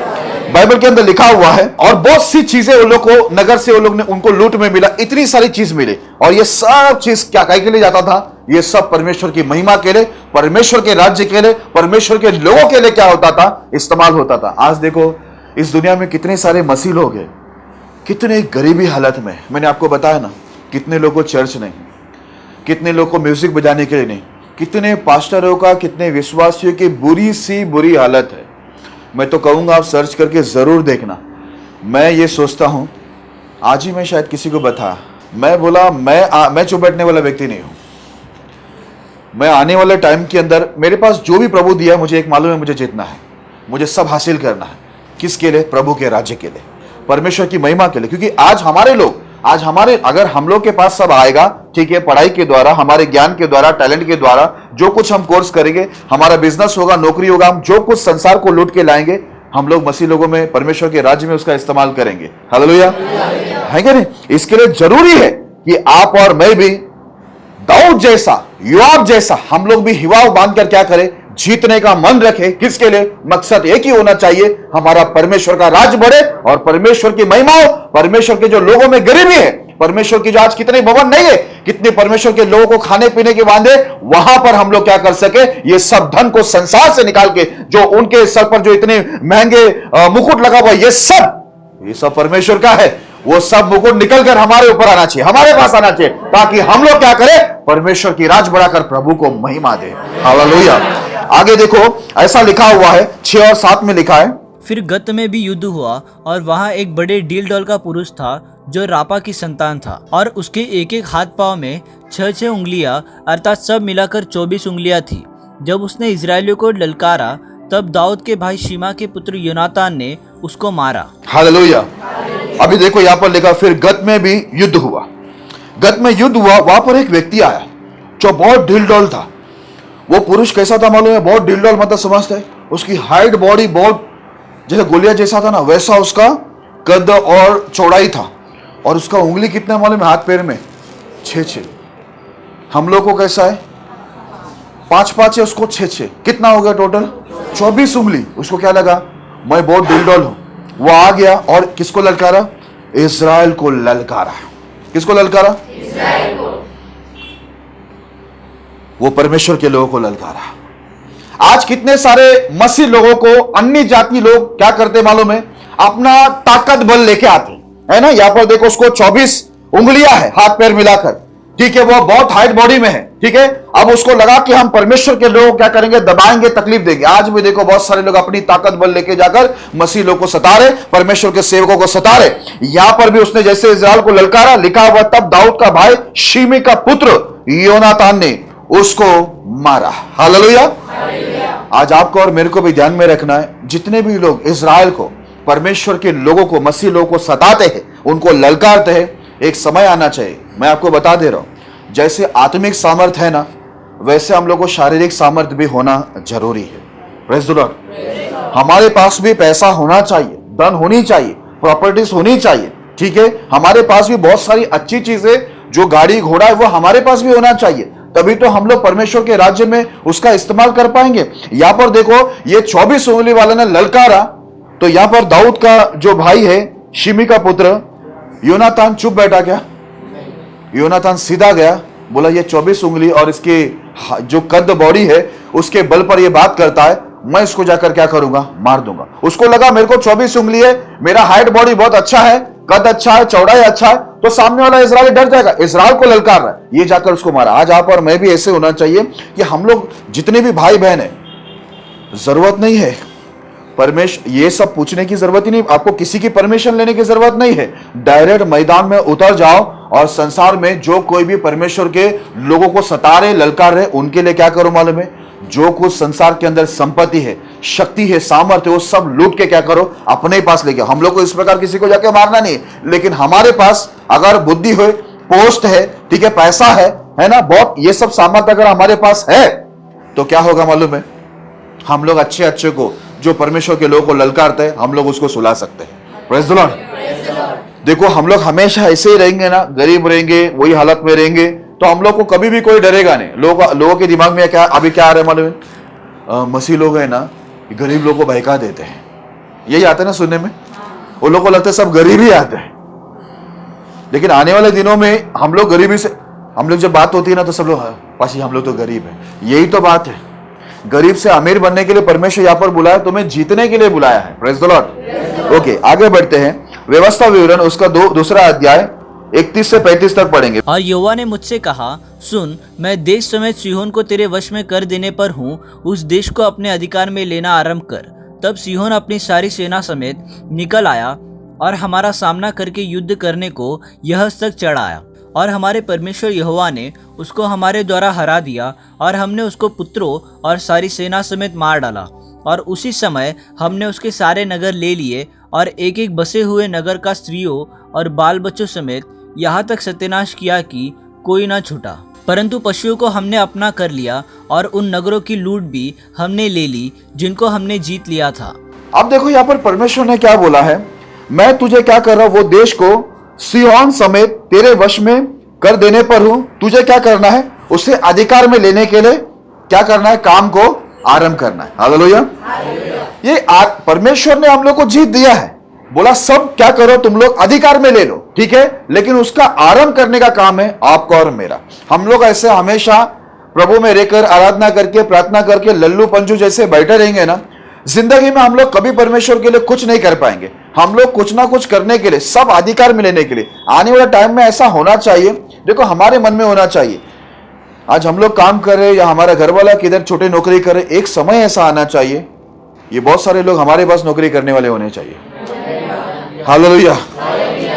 बाइबल के अंदर लिखा हुआ है, और बहुत सी चीजें उन लोग को, नगर से उन लोग ने, उनको लूट में मिला, इतनी सारी चीज मिली, और ये सब चीज क्या के लिए जाता था, ये सब परमेश्वर की महिमा के लिए, परमेश्वर के राज्य के लिए, परमेश्वर के लोगों के लिए क्या होता था, इस्तेमाल होता था। आज देखो इस दुनिया में कितने सारे मसीह लोग हैं, कितने गरीबी हालत में। मैंने आपको बताया ना, कितने लोगों को चर्च नहीं, कितने लोग को म्यूजिक बजाने के लिए नहीं, कितने पास्टरों का, कितने विश्वासियों की बुरी सी बुरी हालत है। मैं तो कहूँगा आप सर्च करके ज़रूर देखना। मैं ये सोचता हूँ, आज ही मैं शायद किसी को बता, मैं बोला मैं चुप बैठने वाला व्यक्ति नहीं हूँ। मैं आने वाले टाइम के अंदर मेरे पास जो भी प्रभु दिया, मुझे एक मालूम है, मुझे जीतना है, मुझे सब हासिल करना है। किसके लिए, प्रभु के राज्य के लिए। परमेश्वर की महिमा के लिए। क्योंकि आज हमारे अगर हम लोग के पास सब आएगा, ठीक है, पढ़ाई के द्वारा, हमारे ज्ञान के द्वारा, टैलेंट के द्वारा, जो कुछ हम कोर्स करेंगे, हमारा बिजनेस होगा, नौकरी होगा, हम जो कुछ संसार को लूट के लाएंगे, हम लोग मसीह लोगों में, परमेश्वर के राज्य में उसका इस्तेमाल करेंगे। हालेलुया, है क्या नहीं? इसके लिए जरूरी है कि आप और मैं भी दाऊद जैसा, योआब जैसा, हम लोग भी हिवाव बांधकर क्या करें? जीतने का मन रखे। किसके लिए? मकसद एक ही होना चाहिए, हमारा परमेश्वर का राज बढ़े और परमेश्वर की महिमा हो। परमेश्वर के जो लोगों में गरीबी है, परमेश्वर की जो आज कितने भवन नहीं है, कितने परमेश्वर के लोगों को खाने पीने के बांधे, वहां पर हम लोग क्या कर सके? ये सब धन को संसार से निकाल के, जो उनके सर पर जो इतने महंगे मुकुट लगा हुआ, ये सब परमेश्वर का है। वो सब मुकुट निकलकर हमारे ऊपर आना चाहिए, हमारे पास आना चाहिए, ताकि हम लोग क्या करें? परमेश्वर की राज बढ़ाकर प्रभु को महिमा दे। हालेलुया। आगे देखो, ऐसा लिखा हुआ है 6 और 7 में लिखा है, फिर गत में भी युद्ध हुआ और वहाँ एक बड़े डील डॉल का पुरुष था जो रापा की संतान था, और उसके एक एक हाथ पांव में 6 उंगलियां अर्थात सब मिलाकर 24 उंगलियां थी। जब उसने इजरायलियों को ललकारा, तब दाऊद के भाई शिमा के पुत्र योनातान ने उसको मारा। हालेलुया। अभी देखो यहां पर लिखा, फिर गत में भी युद्ध हुआ। गत में युद्ध हुआ, वहां पर एक व्यक्ति आया जो बहुत ढील डॉल था। वो पुरुष कैसा था मालूम है? बहुत ढील डॉल, मतलब समझते हैं, उसकी हाइट, बॉडी बहुत जैसे गोलियां जैसा था ना, वैसा उसका कद और चौड़ाई था। और उसका उंगली कितना मालूम है? हाथ पैर में 6। हम लोग को कैसा है? 5 है, उसको 6। कितना हो गया टोटल? 24 उंगली। उसको क्या लगा? मैं बहुत ढील डॉल हूं। वो आ गया और किसको ललकारा? इज़राइल को ललकारा। किसको ललकारा? इज़राइल को। वो परमेश्वर के लोगों को ललकारा। आज कितने सारे मसीह लोगों को अन्य जाति लोग क्या करते मालूम है? अपना ताकत बल लेके आते है ना। यहां पर देखो, उसको 24 उंगलियां है हाथ पैर मिलाकर, ठीक है, वो बहुत हाइट बॉडी में है, ठीक है। अब उसको लगा कि हम परमेश्वर के लोग क्या करेंगे? दबाएंगे, तकलीफ देंगे। आज भी देखो बहुत सारे लोग अपनी ताकत बल लेके जाकर मसीह लोग को सता रहे, परमेश्वर के सेवकों को सता रहे। यहां पर भी उसने जैसे इज़राइल को ललकारा, लिखा हुआ, तब दाऊद का भाई शिमी का पुत्र योनातान ने उसको मारा। हालेलुया। आज आपको और मेरे को भी ध्यान में रखना है, जितने भी लोग इज़राइल को, परमेश्वर के लोगों को, मसीह लोगों को सताते हैं, उनको ललकारते हैं, एक समय आना चाहिए। मैं आपको बता दे रहा हूं, जैसे आत्मिक सामर्थ्य है ना, वैसे हम लोग को शारीरिक सामर्थ्य भी होना जरूरी है। Praise the Lord. हमारे पास भी पैसा होना चाहिए, धन होनी चाहिए, प्रॉपर्टीज होनी चाहिए, ठीक है। हमारे पास भी बहुत सारी अच्छी चीजें, जो गाड़ी घोड़ा है, वो हमारे पास भी होना चाहिए। तभी तो हम लोग परमेश्वर के राज्य में उसका इस्तेमाल कर पाएंगे। यहां पर देखो, ये 24 उंगली वाले ने ललकारा, तो यहां पर दाऊद का जो भाई है, शिमी का पुत्र योनातान, चुप बैठा क्या? योनातान सीधा गया, बोला ये 24 उंगली और इसके जो कद बॉडी है, उसके बल पर ये बात करता है, मैं इसको जाकर क्या करूंगा? मार दूंगा। उसको लगा मेरे को 24 उंगली है, मेरा हाइट बॉडी बहुत अच्छा है, कद अच्छा है, चौड़ाई अच्छा है, तो सामने वाला इज़राइली डर जाएगा। इज़राइल को ललकार रहा है, ये जाकर उसको मारा। आज आप और मैं भी ऐसे होना चाहिए कि हम लोग जितने भी भाई बहन है, जरूरत नहीं है परमेश्वर, ये सब पूछने की जरूरत ही नहीं, आपको किसी की परमिशन लेने की जरूरत नहीं है। डायरेक्ट मैदान में उतर जाओ और संसार में जो कोई भी परमेश्वर के लोगों को सता रहे, ललकार रहे, उनके लिए क्या करो मालूम है? जो कुछ संसार के अंदर संपत्ति है, शक्ति है, सामर्थ्य, वो सब लूट के क्या करो? अपने पास लेके। हम लोग को इस प्रकार किसी को जाके मारना नहीं, लेकिन हमारे पास अगर बुद्धि हो, पोस्ट है, ठीक है, पैसा है ना, बहुत ये सब सामर्थ्य अगर हमारे पास है, तो क्या होगा मालूम है? हम लोग अच्छे अच्छे को, जो परमेश्वर के लोगों को ललकारते हैं, हम लोग उसको सुला सकते हैं। Praise the Lord. देखो, हम लोग हमेशा ऐसे ही रहेंगे ना, गरीब रहेंगे, वही हालत में रहेंगे, तो हम लोग को कभी भी कोई डरेगा नहीं। लोगों के दिमाग में क्या अभी क्या आ रहा है मालूम है? मसीह लोग है ना, गरीब लोगों को बहका देते हैं, यही आते हैं ना सुनने में। वो लोगों को लगता है सब गरीब ही आते हैं, लेकिन आने वाले दिनों में हम लोग गरीबी से, हम लोग जब बात होती है ना, तो सब लोग पाशी हम लोग तो गरीब है। यही तो बात है, गरीब से अमीर बनने के लिए परमेश्वर यहाँ पर बुलाया, तुम्हें जीतने के लिए बुलाया है। Praise the Lord. ओके, आगे बढ़ते हैं। व्यवस्था विवरण उसका दूसरा अध्याय 31 से 35 तक पढ़ेंगे। और यहोवा ने मुझसे कहा, सुन, मैं देश समेत सीहोन को तेरे वश में कर देने पर हूँ, उस देश को अपने अधिकार में लेना आरंभ कर। तब सीहोन अपनी सारी सेना समेत निकल आया और हमारा सामना करके युद्ध करने को यहस तक चढ़ आया, और हमारे परमेश्वर यहोवा ने उसको हमारे द्वारा हरा दिया, और हमने उसको पुत्रों और सारी सेना समेत मार डाला। और उसी समय हमने उसके सारे नगर ले लिए और एक एक बसे हुए नगर का स्त्रियों और बाल बच्चों समेत यहाँ तक सत्यानाश किया कि कोई ना छूटा। परंतु पशुओं को हमने अपना कर लिया और उन नगरों की लूट भी हमने ले ली जिनको हमने जीत लिया था। अब देखो यहाँ पर परमेश्वर ने क्या बोला है, मैं तुझे क्या कर रहा हूं, वो देश को सिय्योन समेत तेरे वश में कर देने पर हूं। तुझे क्या करना है, उसे अधिकार में लेने के लिए क्या करना है, काम को आरंभ करना है। हालेलुया। ये परमेश्वर ने हम लोग को जीत दिया है, बोला सब क्या करो तुम लोग अधिकार में ले लो, ठीक है, लेकिन उसका आरंभ करने का काम है आपका और मेरा। हम लोग ऐसे हमेशा प्रभु में रहकर आराधना करके प्रार्थना करके लल्लू पंजू जैसे बैठे रहेंगे ना, जिंदगी में हम लोग कभी परमेश्वर के लिए कुछ नहीं कर पाएंगे। हम लोग कुछ ना कुछ करने के लिए, सब अधिकार में लेने के लिए, आने वाले टाइम में ऐसा होना चाहिए। देखो हमारे मन में होना चाहिए, आज हम लोग काम कर रहे हैं या हमारा घर वाला किधर छोटे नौकरी कर रहे, एक समय ऐसा आना चाहिए ये बहुत सारे लोग हमारे पास नौकरी करने वाले होने चाहिए। हालेलुया।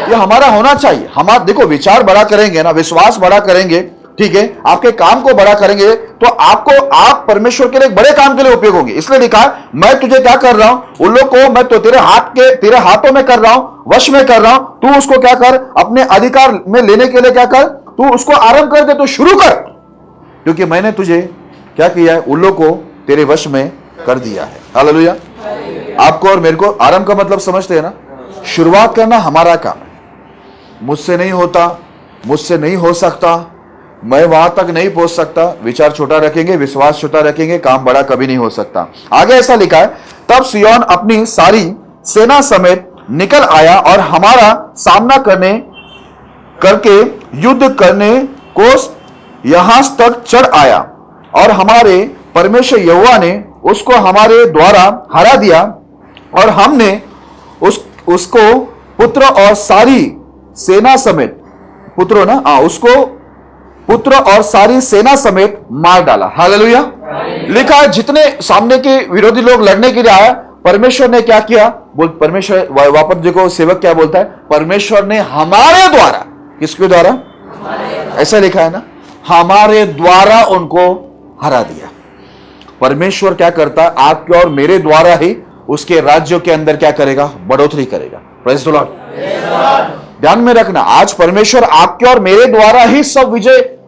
ये हमारा होना चाहिए। हमारा देखो विचार बड़ा करेंगे ना, विश्वास बड़ा करेंगे, ठीक है, आपके काम को बड़ा करेंगे तो आप परमेश्वर के लिए एक बड़े काम के लिए उपयोग होंगे। इसलिए लिखा है मैं तुझे क्या कर रहा हूं, उन लोग को मैं तो तेरे हाथों में कर रहा हूं, वश में कर रहा हूं। तू उसको क्या कर, अपने अधिकार में लेने के लिए क्या कर, तू उसको आरंभ कर दे, तो शुरू कर, क्योंकि मैंने तुझे क्या किया है, उन लोग को तेरे वश में कर दिया है। हालेलुया। आपको और मेरे को आरंभ का मतलब समझते हैं ना, शुरुआत करना हमारा काम है। मुझसे नहीं होता, मुझसे नहीं हो सकता, मैं वहां तक नहीं पहुंच सकता, विचार छोटा रखेंगे, विश्वास छोटा रखेंगे, काम बड़ा कभी नहीं हो सकता। आगे ऐसा लिखा है, तब सिय्योन अपनी सारी सेना समेत निकल आया और हमारा सामना करके युद्ध करने को यहां तक चढ़ आया, और हमारे परमेश्वर यहोवा ने उसको हमारे द्वारा हरा दिया, और हमने उसको पुत्र और सारी सेना समेत उसको पुत्र और सारी सेना समेत मार डाला। हालेलुया। लिखा है जितने सामने के विरोधी लोग लड़ने के लिए आया, परमेश्वर ने क्या किया, परमेश्वर वापस देखो सेवक क्या बोलता है, परमेश्वर ने हमारे द्वारा, किसके द्वारा, ऐसा लिखा है ना, हमारे द्वारा उनको हरा दिया। परमेश्वर क्या करता है, आपके और मेरे द्वारा ही उसके राज्यों के अंदर क्या करेगा, बढ़ोतरी करेगा। Praise the Lord. ध्यान में रखना, आज परमेश्वर आपके और मेरे द्वारा ही सब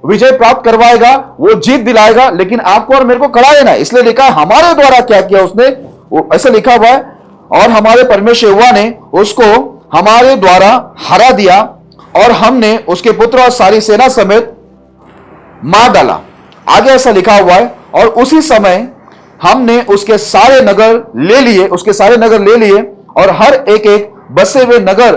विजय प्राप्त करवाएगा, वो जीत दिलाएगा, लेकिन आपको और मेरे को खड़ा रहना है। इसलिए लिखा हमारे द्वारा क्या किया उसने, ऐसा लिखा हुआ है, और हमारे परमेश्वर यहोवा ने उसको हमारे द्वारा हरा दिया, और हमने उसके पुत्र और सारी सेना समेत मार डाला। आगे ऐसा लिखा हुआ है, और उसी समय हमने उसके सारे नगर ले लिए, और हर एक बसे हुए नगर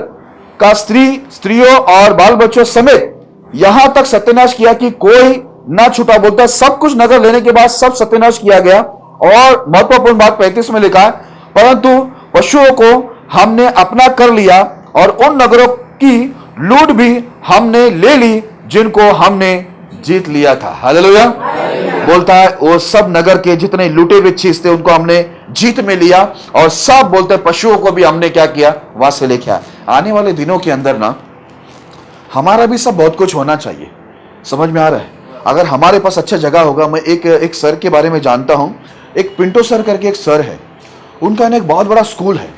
का स्त्रियों और बाल बच्चों समेत यहां तक सत्यानाश किया कि कोई ना छूटा। बोलता है सब कुछ नगर लेने के बाद सब सत्यानाश किया गया। और महत्वपूर्ण बात 35 में लिखा है, परंतु पशुओं को हमने अपना कर लिया, और उन नगरों की लूट भी हमने ले ली जिनको हमने जीत लिया था। हालेलुया। बोलता है वो सब नगर के जितने लूटे हुए चीज थे उनको हमने जीत में लिया, और सब बोलते पशुओं को भी हमने क्या किया, वहां से लेके आया। आने वाले दिनों के अंदर ना हमारा भी सब बहुत कुछ होना चाहिए। समझ में आ रहा है? अगर हमारे पास अच्छा जगह होगा, मैं एक सर के बारे में जानता हूं, एक पिंटो सर करके एक सर है, उनका ना एक बहुत बड़ा स्कूल है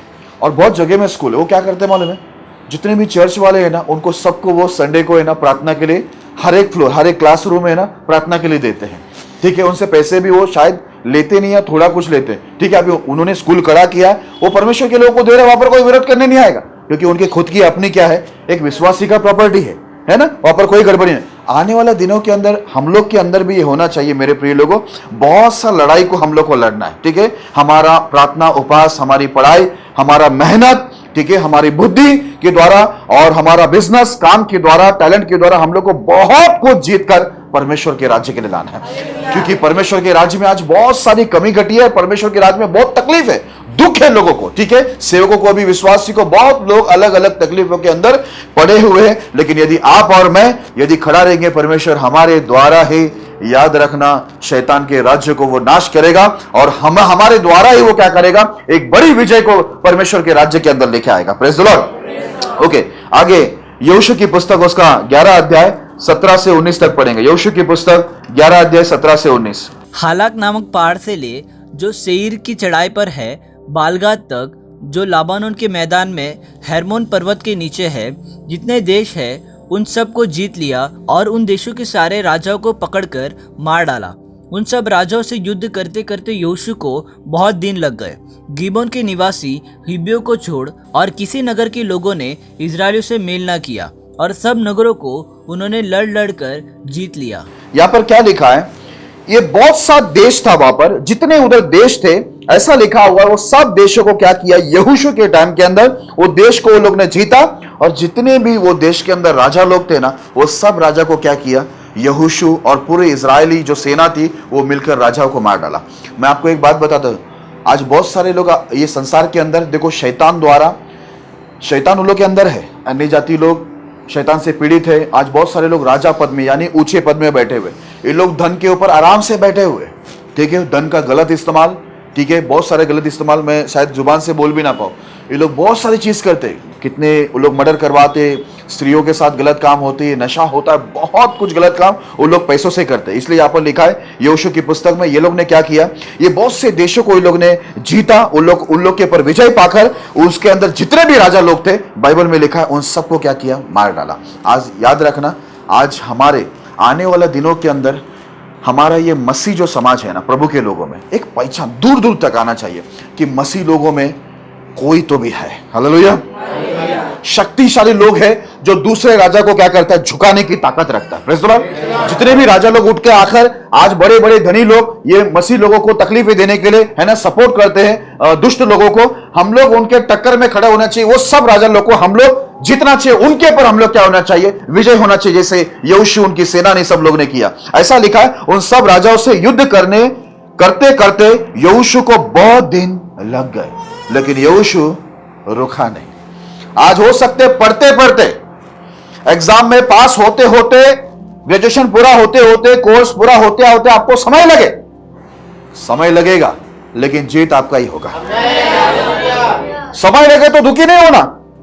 और बहुत जगह में स्कूल है। वो क्या करते हैं मालूम है, जितने भी चर्च वाले हैं ना, उनको सबको वो संडे को है ना प्रार्थना के लिए हर एक फ्लोर, हर एक क्लासरूम है ना प्रार्थना के लिए देते हैं। ठीक है, उनसे पैसे भी वो शायद लेते नहीं है, थोड़ा कुछ लेते हैं। ठीक है, अभी उन्होंने स्कूल खड़ा किया, वो परमेश्वर के लोगों को दे रहे, वहां पर कोई विरोध करने नहीं आएगा, क्योंकि उनकी खुद की अपनी क्या है, एक विश्वासी का प्रॉपर्टी है ना, वहां पर कोई गड़बड़ी नहीं। आने वाले दिनों के अंदर हम लोग के अंदर भी ये होना चाहिए मेरे प्रिय लोगों, बहुत सा लड़ाई को हम लोग को लड़ना है। ठीक है, हमारा प्रार्थना, उपवास, हमारी पढ़ाई, हमारा मेहनत, ठीक है, हमारी बुद्धि के द्वारा और हमारा बिजनेस काम के द्वारा, टैलेंट के द्वारा हम लोग को बहुत कुछ जीत कर परमेश्वर के राज्य के लिए लाना है। क्योंकि परमेश्वर के राज्य में आज बहुत सारी कमी घटी है, परमेश्वर के राज्य में बहुत तकलीफ है, दुख है लोगों को। ठीक है, सेवकों को भी, विश्वासी को, बहुत लोग अलग अलग तकलीफों के अंदर पड़े हुए हैं। लेकिन यदि आप और मैं यदि खड़ा रहेंगे, परमेश्वर हमारे द्वारा ही, याद रखना, शैतान के राज्य को वो नाश करेगा, और हमारे द्वारा ही वो क्या करेगा, एक बड़ी विजय को परमेश्वर के राज्य के अंदर लेके आएगा। Praise the Lord. ओके, आगे यहोशू की पुस्तक उसका 11 अध्याय 17 से 19 तक पढ़ेंगे। यहोशू की पुस्तक 11 अध्याय 17 से 19। हालाक नामक पहाड़ से ले जो सेईर की चढ़ाई पर है, बालगाद तक जो लाबानोन के मैदान में हेर्मोन पर्वत के नीचे है, जितने देश है उन सब को जीत लिया और उन देशों के सारे राजाओं को पकड़कर मार डाला। उन सब राजाओं से युद्ध करते करते यहोशू को बहुत दिन लग गए। गिबोन के निवासी हिब्बियों को छोड़ और किसी नगर के लोगों ने इजरायलियों से मेल न किया और सब नगरों को उन्होंने लड़ लड़ कर जीत लिया। यहां पर क्या लिखा है, ये बहुत सा देश था वहां पर, जितने उधर देश थे ऐसा लिखा हुआ, वो सब देशों को क्या किया, यहोशू के टाइम के अंदर वो देश को वो लोग ने जीता, और जितने भी वो देश के अंदर राजा लोग थे ना, वो सब राजा को क्या किया, यहोशू और पूरे इजरायली जो सेना थी वो मिलकर राजाओं को मार डाला। मैं आपको एक बात बताता हूं, आज बहुत सारे लोग ये संसार के अंदर देखो, शैतान द्वारा, शैतान उन लोग के अंदर है, अन्य जाति लोग शैतान से पीड़ित है। आज बहुत सारे लोग राजा पद में यानी ऊंचे पद में बैठे हुए, ये लोग धन के ऊपर आराम से बैठे हुए, ठीक है, धन का गलत इस्तेमाल, ठीक है, बहुत सारे गलत इस्तेमाल, मैं शायद जुबान से बोल भी ना पाऊँ, ये लोग बहुत सारी चीज करते, कितने लोग मर्डर करवाते, स्त्रियों के साथ गलत काम होते, नशा होता है, बहुत कुछ गलत काम वो लोग पैसों से करते। इसलिए यहाँ पर लिखा है यहोशू की पुस्तक में, ये लोग ने क्या किया, ये बहुत से देशों को ये लोग ने जीता, उन लोग के ऊपर विजय पाकर उसके अंदर जितने भी राजा लोग थे, बाइबल में लिखा है, उन सबको क्या किया, मार डाला। आज याद रखना, आज हमारे आने वाले दिनों के अंदर हमारा ये मसीह जो समाज है ना, प्रभु के लोगों में एक पहचान दूर दूर तक आना चाहिए कि मसीह लोगों में कोई तो भी है। हालेलुया। शक्तिशाली लोग हैं जो दूसरे राजा को क्या करता है, झुकाने की ताकत रखता है। Praise the Lord. जितने भी राजा लोग उठ के आकर आज बड़े बड़े धनी लोग ये मसीह लोगों को तकलीफें देने के लिए है ना सपोर्ट करते हैं दुष्ट लोगों को, हम लोग उनके टक्कर में खड़ा होना चाहिए। वो सब राजा लोग को हम लोग जीतना चाहिए, उनके ऊपर हम लोग क्या होना चाहिए, विजय होना चाहिए, जैसे यहोशू उनकी सेना ने सब लोग ने किया। ऐसा लिखा है, उन सब राजाओं से युद्ध करते करते यहोशू को बहुत दिन लग गए, लेकिन यहोशू रुका नहीं। आज हो सकते पढ़ते पढ़ते, एग्जाम में पास होते होते, ग्रेजुएशन पूरा होते होते, कोर्स पूरा होते होते आपको समय लगेगा, लेकिन जीत आपका ही होगा। समय लगे तो दुखी नहीं होना,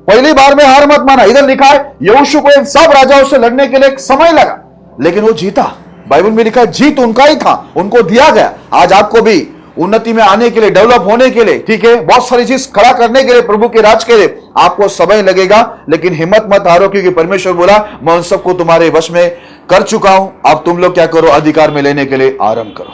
पहली बार में हार मत माना। इधर लिखा है यहोशू को इन सब राजाओं से लड़ने के लिए समय लगा, लेकिन वो जीता। बाइबल में लिखा है जीत उनका ही था, उनको दिया गया। आज आपको भी उन्नति में आने के लिए, डेवलप होने के लिए, ठीक है, बहुत सारी चीज खड़ा करने के लिए, प्रभु के राज के लिए आपको समय लगेगा, लेकिन हिम्मत मत हारो, क्योंकि परमेश्वर बोला मैं उन सबको तुम्हारे वश में कर चुका हूं। अब तुम लोग क्या करो, अधिकार में लेने के लिए आरंभ करो।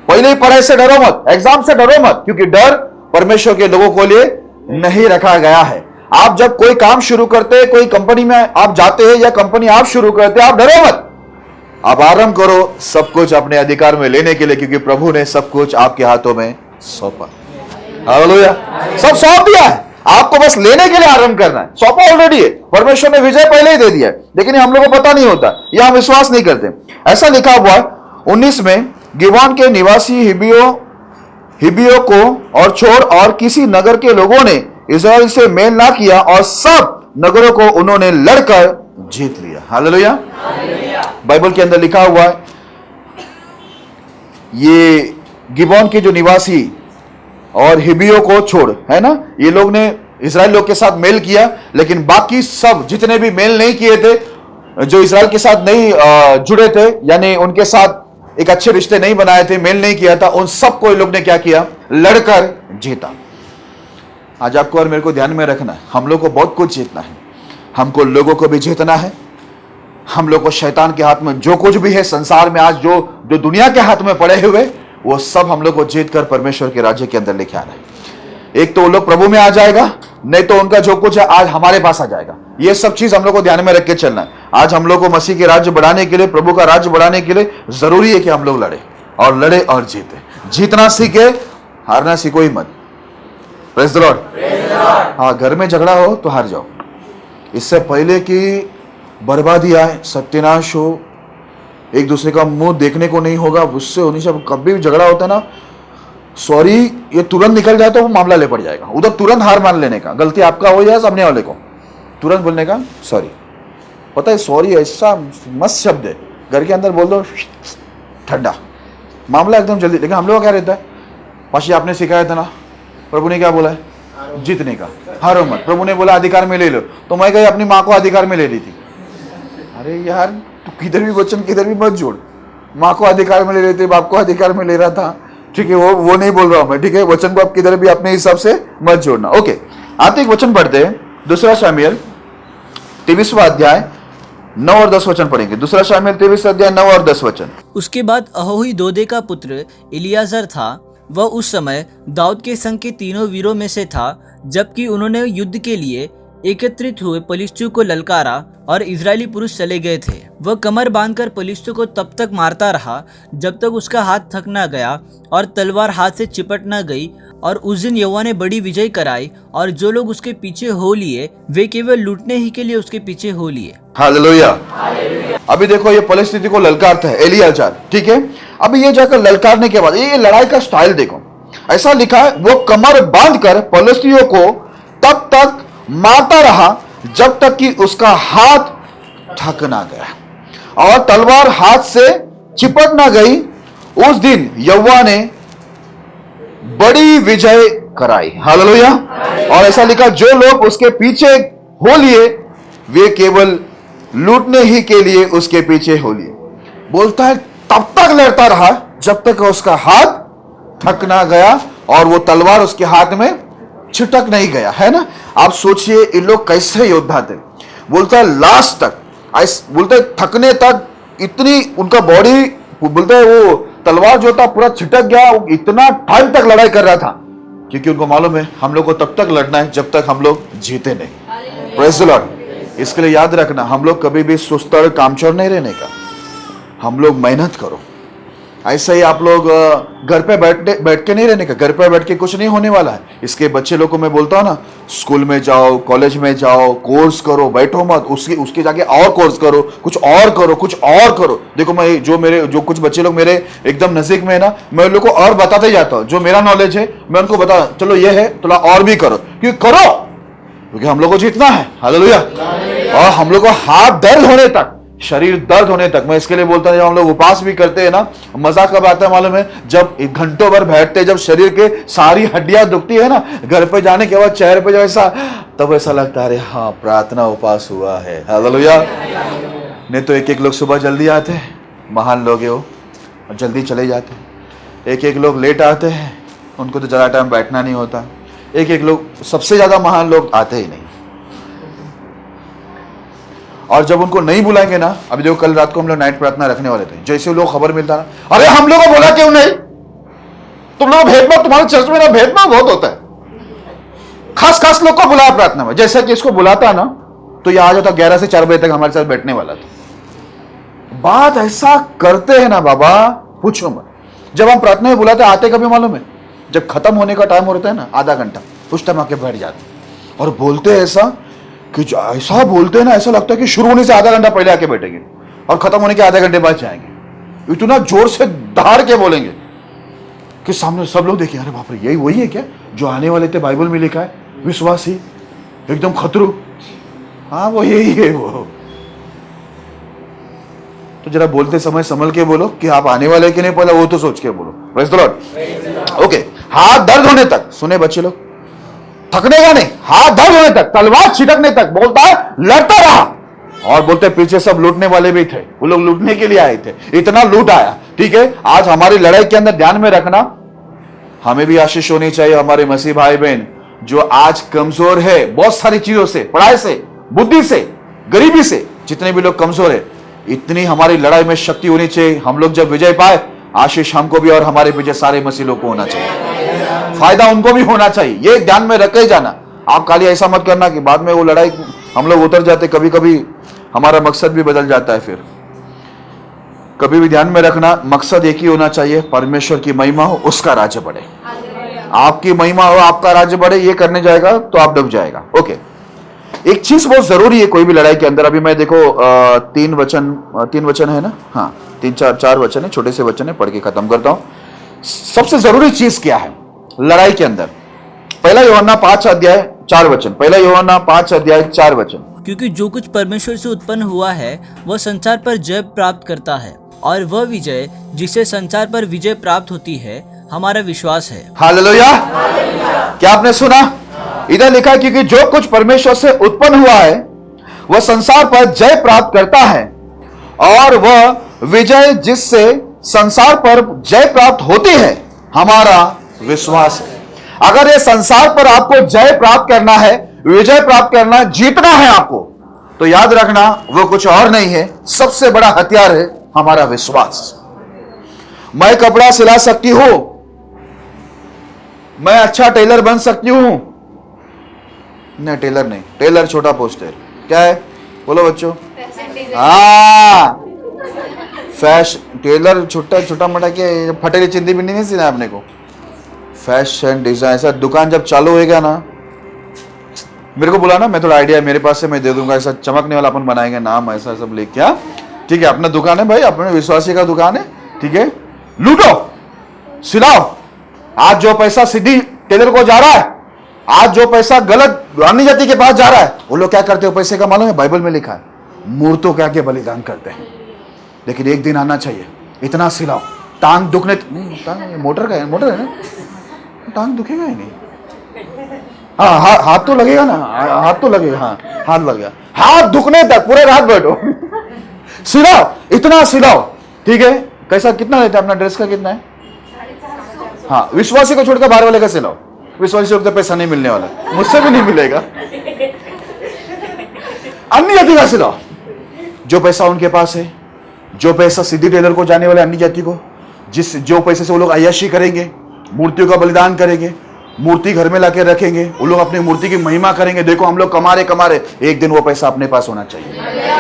पहले ही पढ़ाई से डरो मत, एग्जाम से डरो मत, क्योंकि डर परमेश्वर के लोगों को लिए नहीं रखा गया है। आप जब कोई काम शुरू करते, कोई कंपनी में आप जाते हैं या कंपनी आप शुरू करते, आप डरो मत, आप आरंभ करो सब कुछ अपने अधिकार में लेने के लिए, क्योंकि प्रभु ने सब कुछ आपके हाथों में सौंपा। हालेलुया। सब सौंप दिया है, आपको बस लेने के लिए आरंभ करना है। सौंपा ऑलरेडी है, परमेश्वर ने विजय पहले ही दे दिया है, लेकिन हम लोगों को पता नहीं होता या हम विश्वास नहीं करते। ऐसा लिखा हुआ है 19 में, गिबोन के निवासी हिब्बियों को और छोड़ और किसी नगर के लोगों ने इस्राएल से मेल ना किया, और सब नगरों को उन्होंने लड़कर जीत लिया। हालेलुया। बाइबल के अंदर लिखा हुआ है, ये गिबोन के जो निवासी और हिब्बियों को छोड़, है ना, ये लोग ने इस्राएल लोग के साथ मेल किया, लेकिन बाकी सब जितने भी मेल नहीं किए थे, जो इस्राएल के साथ नहीं जुड़े थे, यानी उनके साथ एक अच्छे रिश्ते नहीं बनाए थे, मेल नहीं किया था, उन सबको ये लोग ने क्या किया, लड़कर जीता। आज आपको और मेरे को ध्यान में रखना है, हम लोग को बहुत कुछ जीतना है। हमको लोगों को भी जीतना है, हम लोग को शैतान के हाथ में जो कुछ भी है संसार में, आज जो दुनिया के हाथ में पड़े हुए, वो सब हम लोग को जीत कर परमेश्वर के राज्य के अंदर लेके आना है। एक तो वो लोग प्रभु में आ जाएगा, नहीं तो उनका जो कुछ है आज हमारे पास आ जाएगा। ये सब चीज हम लोग को ध्यान में रख के चलना है। आज हम लोग को मसीह के राज्य बढ़ाने के लिए, प्रभु का राज्य बढ़ाने के लिए जरूरी है कि हम लोग लड़े और जीते। जीतना सीखे, हारना सीखो ही मत। Praise the Lord. हाँ, घर में झगड़ा हो तो हार जाओ, इससे पहले कि बर्बादी आए, सत्यानाश हो, एक दूसरे का मुंह देखने को नहीं होगा, उससे होनी चाहिए। कभी भी झगड़ा होता है ना, सॉरी ये तुरंत निकल जाए तो वो मामला ले पड़ जाएगा। उधर तुरंत हार मान लेने का, गलती आपका हो या सामने वाले को, तुरंत बोलने का सॉरी। पता है सॉरी ऐसा मस्त शब्द है, घर के अंदर बोल दो ठंडा, मामला एकदम जल्दी। लेकिन हम लोग क्या रहता है, पाशी आपने सिखाया था ना, प्रभु ने क्या बोला है, जीतने का, हारो मत। प्रभु ने बोला अधिकार में ले लो, तो मैं गई अपनी माँ को अधिकार में ले ली थी। अरे यार तू किधर भी वचन किधर भी मत जोड़, माँ को अधिकार में ले रहे थे, बाप को अधिकार में ले रहा था, ठीक है, वो नहीं बोल रहा हूं मैं, ठीक है। वचन को आप किधर भी अपने हिसाब से मत जोड़ना। ओके, आते एक वचन पढ़ते हैं, दूसरा शामुएल 23वां अध्याय 9 और 10 वचन पढ़ेंगे। दूसरा शामुएल 23 अध्याय 9 और 10 वचन। उसके बाद अहोही दोदे का पुत्र इलियाजर था। वह उस समय दाऊद के संग के तीनों वीरों में से था, जबकि उन्होंने युद्ध के लिए एकत्रित हुए पलिश्तियों को ललकारा और इजरायली पुरुष चले गए थे। वह कमर बांधकर पलिश्तियों को तब तक मारता रहा जब तक उसका हाथ थक न गया और तलवार हाथ से चिपट न गई। और उस दिन यहोवा ने बड़ी विजय कराई, और जो लोग उसके पीछे हो लिए वे केवल लूटने ही के लिए उसके पीछे हो लिए। हालेलुया। अभी देखो ये पलिश्ती को ललकारता है एलियाजर, ठीक है। अभी ये जाकर ललकारने के बाद ये लड़ाई का स्टाइल देखो, ऐसा लिखा है वो कमर बांधकर पलिश्तियों को तब तक मारता रहा जब तक कि उसका हाथ थक ना गया और तलवार हाथ से चिपट ना गई। उस दिन यहोवा ने बड़ी विजय कराई। हालेलुया। और ऐसा लिखा जो लोग उसके पीछे हो लिए वे केवल लूटने ही के लिए उसके पीछे हो लिए। बोलता है तब तक लड़ता रहा जब तक उसका हाथ थक ना गया और वो तलवार उसके हाथ में छिटक नहीं गया, है ना। आप सोचिए इन लोग कैसे योद्धा थे। बोलता है लास्ट तक, बोलते है थकने तक, इतनी उनका बॉडी, बोलते है वो तलवार जो था पूरा छिटक गया, इतना टाइम तक लड़ाई कर रहा था क्योंकि उनको मालूम है हम लोग को तब तक लड़ना है जब तक हम लोग जीते नहीं। Praise the Lord. इसके लिए याद रखना, हम लोग कभी भी सुस्त और कामचोर नहीं रहने का, हम लोग मेहनत करो। ऐसे ही आप लोग घर पे बैठ के नहीं रहने का, घर पे बैठ के कुछ नहीं होने वाला है। इसके बच्चे लोग को मैं बोलता हूँ ना, स्कूल में जाओ, कॉलेज में जाओ, कोर्स करो, बैठो मत, उसके जाके और कोर्स करो, कुछ और करो, कुछ और करो। देखो मैं जो कुछ बच्चे लोग मेरे एकदम नजदीक में है ना, मैं उन लोग को और बताते जाता हूँ। जो मेरा नॉलेज है मैं उनको बता, चलो ये है थोड़ा और भी करो, क्योंकि हम लोग को जीतना है। हालेलुया। और हम लोग को हाथ दर्द होने तक, शरीर दर्द होने तक, मैं इसके लिए बोलता हूं, जब हम लोग उपवास भी करते हैं ना, मजा कब आता है मालूम है, जब घंटों भर बैठते हैं, जब शरीर के सारी हड्डियां दुखती है ना, घर पे जाने के बाद चेहरे पे जब तब ऐसा लगता है अरे हाँ प्रार्थना उपवास हुआ है। हालेलुया। नहीं तो एक लोग सुबह जल्दी आते हैं, महान लोग है वो, और जल्दी चले जाते हैं। एक लोग लेट आते हैं, उनको तो ज़्यादा टाइम बैठना नहीं होता। एक लोग, सबसे ज़्यादा महान लोग आते ही नहीं। और जब उनको नहीं बुलाएंगे ना, अभी देखो कल रात को हम लोग नाइट प्रार्थना रखने वाले थे, जैसे लोग खबर मिलता ना, अरे हम लोग को बोला क्यों नहीं, तुम लोग भेदभाव, तुम्हारे चर्च में ना भेदभाव बहुत होता है। खास लोग को बुलाया प्रार्थना में, जैसे कि इसको बुलाता ना तो ये आ जाता 11 से 4 बजे तक हमारे साथ बैठने वाला था। बात ऐसा करते हैं ना बाबा, पूछो मत। जब हम प्रार्थना में बुलाते आते कभी मालूम है, जब खत्म होने का टाइम होता है ना, आधा घंटा, उस टाइम आके बैठ जाते और बोलते ऐसा कि ऐसा बोलते हैं ना, ऐसा लगता है कि शुरू होने से आधा घंटा पहले आके बैठेंगे और खत्म होने के आधे घंटे बाद जाएंगे। इतना जोर से दहाड़ के बोलेंगे कि सामने सब लोग देखें, अरे बाप रे, यही वही है क्या जो आने वाले थे, बाइबल में लिखा है, विश्वासी एकदम खतरू। हाँ वो यही है वो। तो जरा बोलते समय संभल के बोलो कि आप आने वाले कि नहीं, पहले वो तो सोच के बोलो। Praise the Lord. ओके, हाथ दर्द होने तक, सुने बच्चे लोग, थकने का नहीं, हाथ दर्द होने तक, तलवार छिटकने तक, बोलता है लड़ता रहा। और बोलते पीछे सब लूटने वाले भी थे, वो लोग लूटने के लिए आए थे, इतना लूट आया। ठीक है, आज हमारी लड़ाई के अंदर ध्यान में रखना, हमें भी आशीष होनी चाहिए। हमारे मसीह भाई बहन जो आज कमजोर है बहुत सारी चीजों से, पढ़ाई से, बुद्धि से, गरीबी से, जितने भी लोग कमजोर है, इतनी हमारी लड़ाई में शक्ति होनी चाहिए। हम लोग जब विजय पाए, आशीष हमको भी और हमारे पीछे सारे मसीह लोग को होना चाहिए, फायदा उनको भी होना चाहिए। ये ध्यान में रख के जाना। आप खाली ऐसा मत करना कि बाद में वो लड़ाई हम लोग उतर जाते, कभी कभी हमारा मकसद भी बदल जाता है। फिर कभी भी ध्यान में रखना, मकसद एक ही होना चाहिए, परमेश्वर की महिमा हो, उसका राज्य बढ़े। आपकी महिमा हो, आपका राज्य बढ़े, ये करने जाएगा तो आप डूब जाएगा। ओके, एक चीज बहुत जरूरी है कोई भी लड़ाई के अंदर। अभी मैं देखो 3 वचन है ना, हाँ 4 वचन है, छोटे से वचन है, पढ़ के खत्म करता हूं। सबसे जरूरी चीज क्या है लड़ाई के अंदर? पहला यूहन्ना 5 अध्याय 4 वचन। पहला यूहन्ना 5 अध्याय 4 वचन। क्योंकि जो कुछ परमेश्वर से उत्पन्न हुआ है वह संसार पर जय प्राप्त करता है, और वह विजय जिसे संसार पर विजय प्राप्त होती है हमारा विश्वास है। हालेलुया। क्या आपने सुना? इधर लिखा है क्योंकि जो कुछ परमेश्वर से उत्पन्न हुआ है वह संसार पर जय प्राप्त करता है, और वह विजय जिससे संसार पर जय प्राप्त होती है हमारा विश्वास है। अगर ये संसार पर आपको जय प्राप्त करना है, विजय प्राप्त करना है, जीतना है आपको, तो याद रखना वो कुछ और नहीं है, सबसे बड़ा हथियार है हमारा विश्वास। मैं कपड़ा सिला सकती हूं, मैं अच्छा टेलर बन सकती हूं, नहीं टेलर नहीं, टेलर छोटा पोस्ट है, क्या है बोलो बच्चों? हाँ फैशन टेलर छोटा छोटा मोटा क्या, फटेली चिंदी भी नहीं सीना आपने को। फैशन डिजाइन ऐसा दुकान जब चालू होएगा ना, मेरे को बुलाना, मैं थोड़ा आइडिया मेरे पास से मैं दे दूंगा, ऐसा चमकने वाला अपन बनाएंगे नाम ऐसा सब लेके। क्या ठीक है, अपना दुकान है भाई, अपने विश्वासी का दुकान है, ठीक है, लूटो सिलाओ। आज जो पैसा सीधी टेलर को जा रहा है, आज जो पैसा गलत अन्य जाति के पास जा रहा है, वो लोग क्या करते हो पैसे का मालूम है? बाइबल में लिखा है, मूर्तों के आगे बलिदान करते हैं। लेकिन एक दिन आना चाहिए, इतना सिलाओ टांग दुखने, टांग मोटर का है, मोटर है ना, टांग दुखेगा ही नहीं। हाँ हाथ तो लगेगा ना, हाथ तो लगेगा, हाँ हाथ लगेगा, हाथ दुखने तक पूरे रात बैठो सिलाओ, इतना सिलाओ, ठीक है। कैसा कितना लेता है अपना ड्रेस का कितना है? हाँ विश्वासी को छोड़कर बाहर वाले का सिलाओ, विश्वासी को तो पैसा नहीं मिलने वाला, मुझसे भी नहीं मिलेगा। अन्य जाति का सिलाओ, जो पैसा उनके पास है, जो पैसा सीधी टेलर को जाने वाले अन्य जाति को, जो पैसे से वो लोग अय्याशी करेंगे, मूर्तियों का बलिदान करेंगे, मूर्ति घर में लाके रखेंगे, वो लोग अपनी मूर्ति की महिमा करेंगे, देखो हम लोग कमा रहे, एक दिन वो पैसा अपने पास होना चाहिए।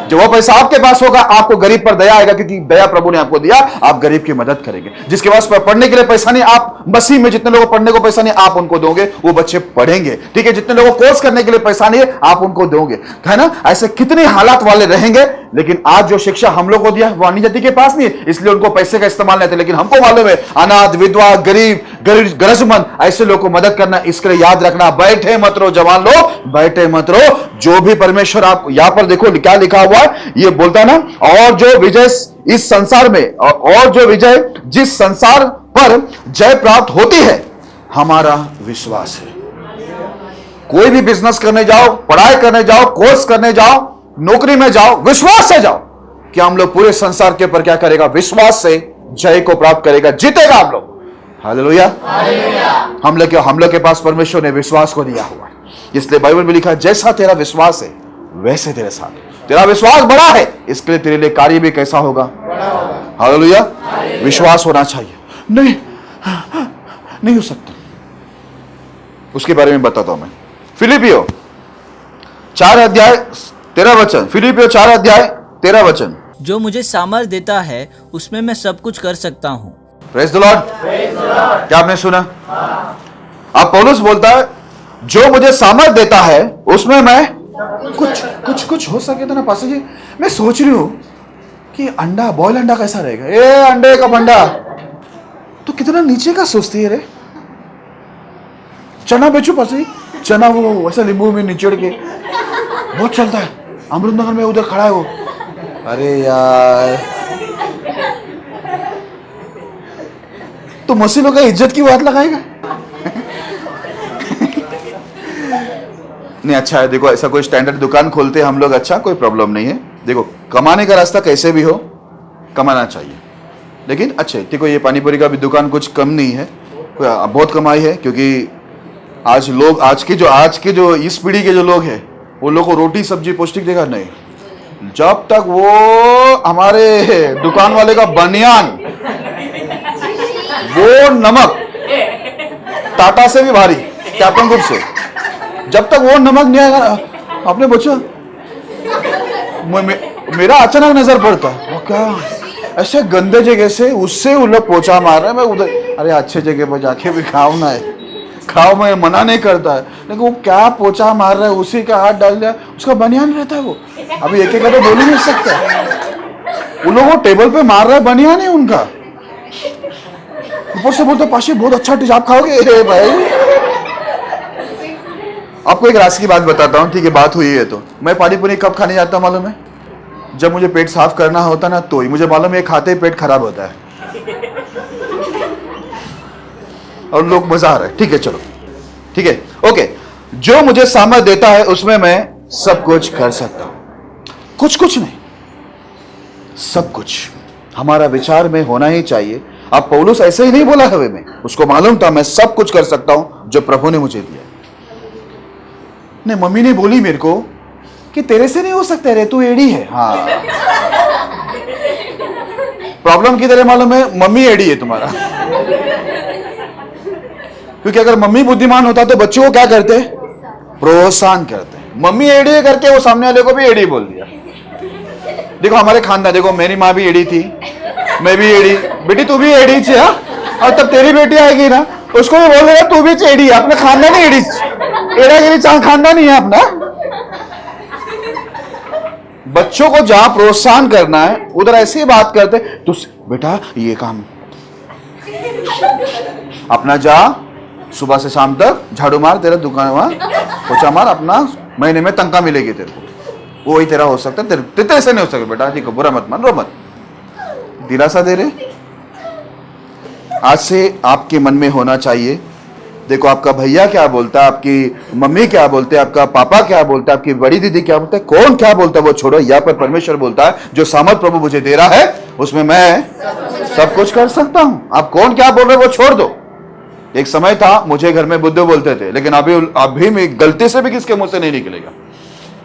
जब वो पैसा आपके पास होगा, आपको गरीब पर दया आएगा, क्योंकि दया प्रभु ने आपको दिया, आप गरीब की मदद करेंगे। जिसके पास पढ़ने के लिए पैसा नहीं, आप मसीह में जितने लोगों को पढ़ने को पैसा नहीं, आप उनको दोगे, वो बच्चे पढ़ेंगे, ठीक है। जितने लोगों को कोर्स करने के लिए पैसा नहीं है, आप उनको दोगे, है ना। ऐसे कितने हालात वाले रहेंगे, लेकिन आज जो शिक्षा हम लोग को दिया वो अन्य जाति के पास नहीं है, इसलिए उनको पैसे का इस्तेमाल नहीं थे। लेकिन हमको मालूम है, अनाथ, विधवा, गरीब, गरजमंद ऐसे लोग को मदद करना। इसके लिए याद रखना, बैठे मत रहो जवान लोग, बैठे मत रहो। जो भी परमेश्वर, आप यहां पर देखो क्या लिखा हुआ है, ये बोलता ना, और जो विजय इस संसार में, और जो विजय जिस संसार पर जय प्राप्त होती है, हमारा विश्वास है। कोई भी बिजनेस करने जाओ, पढ़ाई करने जाओ, कोर्स करने जाओ, नौकरी में जाओ, विश्वास से जाओ कि हम लोग पूरे संसार के ऊपर क्या करेगा, विश्वास से जय को प्राप्त करेगा, जीतेगा हम लोग। हालेलुया। हम लोग के पास परमेश्वर ने विश्वास को दिया हुआ है, इसलिए बाइबल में लिखा है, जैसा तेरा विश्वास है वैसे तेरे साथ। तेरा विश्वास बड़ा है, इसके लिए तेरे लिए कार्य भी कैसा होगा? हालेलुया। विश्वास होना चाहिए। नहीं हो सकता, उसके बारे में बताता हूं मैं। फिलिपियो 4 अध्याय 13 वचन, फिलिपियो 4 अध्याय 13 वचन। जो मुझे सामर्थ देता है उसमें मैं सब कुछ कर सकता हूँ। Praise the Lord. क्या आपने सुना? अब पौलुस बोलता है, जो मुझे सामर्थ देता है उसमें मैं कुछ हो सके तो ना। पास जी मैं सोच रही हूं कि अंडा, बॉयल अंडा कैसा रहेगा? अंडे का अंडा तो कितना नीचे का सोचती है रे। चना बेचू पास जी, चना वो वैसा नींबू में निचड़ के बहुत चलता है, अमृतनगर में उधर खड़ा है वो। अरे यार, तो मसीनों का इज्जत की बात लगाएगा? नहीं, अच्छा है। देखो, ऐसा कोई स्टैंडर्ड दुकान खोलते हैं हम लोग, अच्छा कोई प्रॉब्लम नहीं है। देखो, कमाने का रास्ता कैसे भी हो कमाना चाहिए, लेकिन अच्छे। देखो, ये पानीपुरी का भी दुकान कुछ कम नहीं है, बहुत कमाई है, क्योंकि आज लोग, आज के जो इस पीढ़ी के जो लोग हैं, वो लोग को रोटी सब्जी पौष्टिक देगा नहीं। जब तक वो हमारे दुकान वाले का बनियान, वो नमक टाटा से भी भारी, कैप्टन ग्रुप से, जब तक वो नमक नहीं आएगा, आपने बच्चा मेरा अचानक नजर पड़ता, क्या ऐसे गंदे जगह से उससे वो लोग पोछा मार रहे हैं। मैं उधर, अरे अच्छे जगह पर जाके भी खाओ ना, खाओ, मैं मना नहीं करता है, लेकिन वो क्या पोछा मार रहा है, उसी का हाथ डाल दिया, उसका बनियान रहता है वो। अभी एक तो बोल ही नहीं सकता, उन लोग वो टेबल पे मार रहा है, बनियान है उनका, ऊपर से बोलते पाशी बहुत अच्छा डिश आप खाओगे। अरे भाई, आपको एक राशि की बात बताता हूँ, ठीक है, बात हुई है तो। मैं पानी पूरी कब खाने जाता मालूम है? जब मुझे पेट साफ करना होता ना, तो ही मुझे मालूम है खाते ही पेट खराब होता है, और लोग मजा आ रहा है। ठीक है, चलो ठीक है, ओके। जो मुझे सामर्थ देता है उसमें मैं सब कुछ कर सकता हूं। कुछ नहीं, सब कुछ हमारा विचार में होना ही चाहिए। अब पौलुस ऐसे ही नहीं बोला हवे में, उसको मालूम था मैं सब कुछ कर सकता हूं जो प्रभु ने मुझे दिया। नहीं, मम्मी ने बोली मेरे को कि तेरे से नहीं हो सकता रे, तू एड़ी है। हाँ, प्रॉब्लम किधर है मालूम है? मम्मी एड़ी है तुम्हारा। क्योंकि अगर मम्मी बुद्धिमान होता तो बच्चों को क्या करते? प्रोत्साहन करते। मम्मी एड़ी है करके वो सामने वाले को भी एड़ी बोल दिया। देखो हमारे खानदान, देखो मेरी माँ भी एड़ी थी, मैं भी एड़ी, बेटी तू भी एड़ी छे, और तब तेरी बेटी आएगी ना, उसको भी बोल देगा तू भी एड़ी है, अपने खानदान ही एड़ी, एड़ागिरी चांद खानदान ही है अपना। बच्चों को जहां प्रोत्साहन करना है उधर ऐसी बात करते, तू बेटा ये काम अपना जा, सुबह से शाम तक झाड़ू मार, तेरा दुकान वहां पोछा मार, अपना महीने में तनख्वाह मिलेगी तेरे को, वही तेरा हो सकता है, तेरे से नहीं हो सकता बेटा, ठीक है, बुरा मत मान, रो मत, दिलासा दे रहे। आज से आपके मन में होना चाहिए, देखो आपका भैया क्या बोलता है, आपकी मम्मी क्या बोलते हैं, आपका पापा क्या बोलता है, आपकी बड़ी दीदी क्या बोलता है, कौन क्या बोलता है वो छोड़ो, यहाँ पर परमेश्वर बोलता है जो सामर्थ प्रभु मुझे दे रहा है उसमें मैं सब कुछ कर सकता हूं। आप कौन क्या बोल रहे वो छोड़ दो। एक समय था मुझे घर में बुद्धू बोलते थे, लेकिन अभी मैं गलती से भी किसके मुंह से नहीं निकलेगा।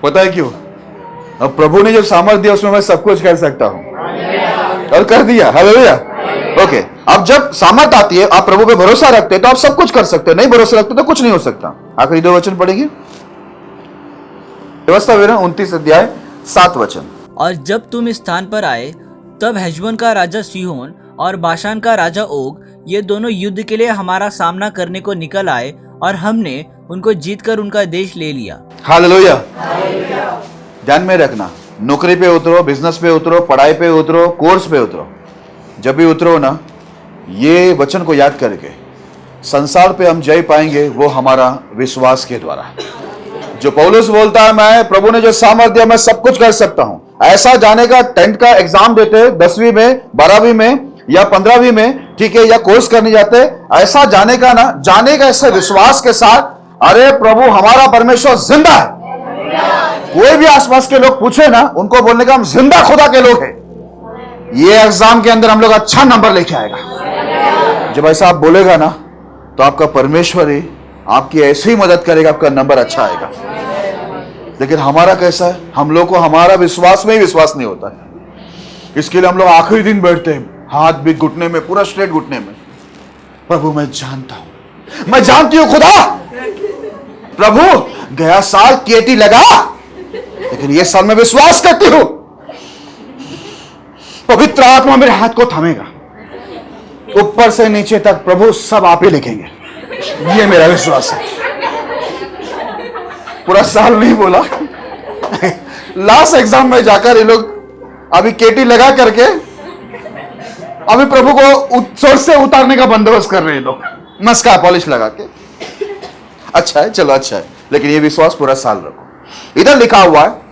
पता है क्यों? अब प्रभु ने जो सामर्थ दिया उसमें मैं सब कुछ कर सकता हूं, और कर दिया। हालेलुया। ओके, अब जब सामर्थ आती है, आप प्रभु पे भरोसा रखते हैं तो आप सब कुछ कर सकते हो, नहीं भरोसा रखते तो कुछ नहीं हो सकता। आखिरी 2 वचन पढ़ेंगे, व्यवस्था विवरण 29 अध्याय 7 वचन। और जब तुम इस स्थान पर आए तब हेशबोन का राजा सीहोन और बाशान का राजा ओग, ये दोनों युद्ध के लिए हमारा सामना करने को निकल आए, और हमने उनको जीतकर उनका देश ले लिया। हालेलुया। ध्यान में रखना, नौकरी पे उतरो, बिजनेस पे उतरो, पढ़ाई पे उतरो, कोर्स पे उतरो, जब भी उतरो ना, ये वचन को याद करके संसार पे हम जय पाएंगे वो हमारा विश्वास के द्वारा। जो पौलुस बोलता है मैं प्रभु ने जो सामर्थ दिया मैं सब कुछ कर सकता हूं, ऐसा जाने का 10th का एग्जाम देते, 10वीं में, 12वीं में या 15वीं में, ठीक है, या कोर्स करने जाते, ऐसा जाने का ना, जाने का ऐसे विश्वास के साथ, अरे प्रभु हमारा परमेश्वर जिंदा है। कोई भी आसपास के लोग पूछे ना, उनको बोलने का हम जिंदा खुदा के लोग हैं, ये एग्जाम के अंदर हम लोग अच्छा नंबर लेके आएगा। जब ऐसा आप बोलेगा ना तो आपका परमेश्वर ही आपकी ऐसे ही मदद करेगा, आपका नंबर अच्छा आएगा। लेकिन हमारा कैसा है, हम लोग को हमारा विश्वास में ही विश्वास नहीं होता है। इसके लिए हम लोग आखिरी दिन बैठते हैं, हाथ भी घुटने में, पूरा स्ट्रेट घुटने में, प्रभु मैं जानता हूं, मैं जानती हूं खुदा, प्रभु गया साल केटी लगा, लेकिन ये साल मैं विश्वास करती हूं पवित्र आत्मा मेरे हाथ को थामेगा, ऊपर से नीचे तक प्रभु सब आप ही लिखेंगे, ये मेरा विश्वास है। पूरा साल नहीं बोला, लास्ट एग्जाम में जाकर ये लोग अभी केटी लगा करके अभी प्रभु को सोच से उतारने का बंदोबस्त कर रहे हैं लोग, मस्का पॉलिश लगा के। अच्छा है, चलो अच्छा है, लेकिन ये विश्वास पूरा साल रखो। इधर लिखा हुआ है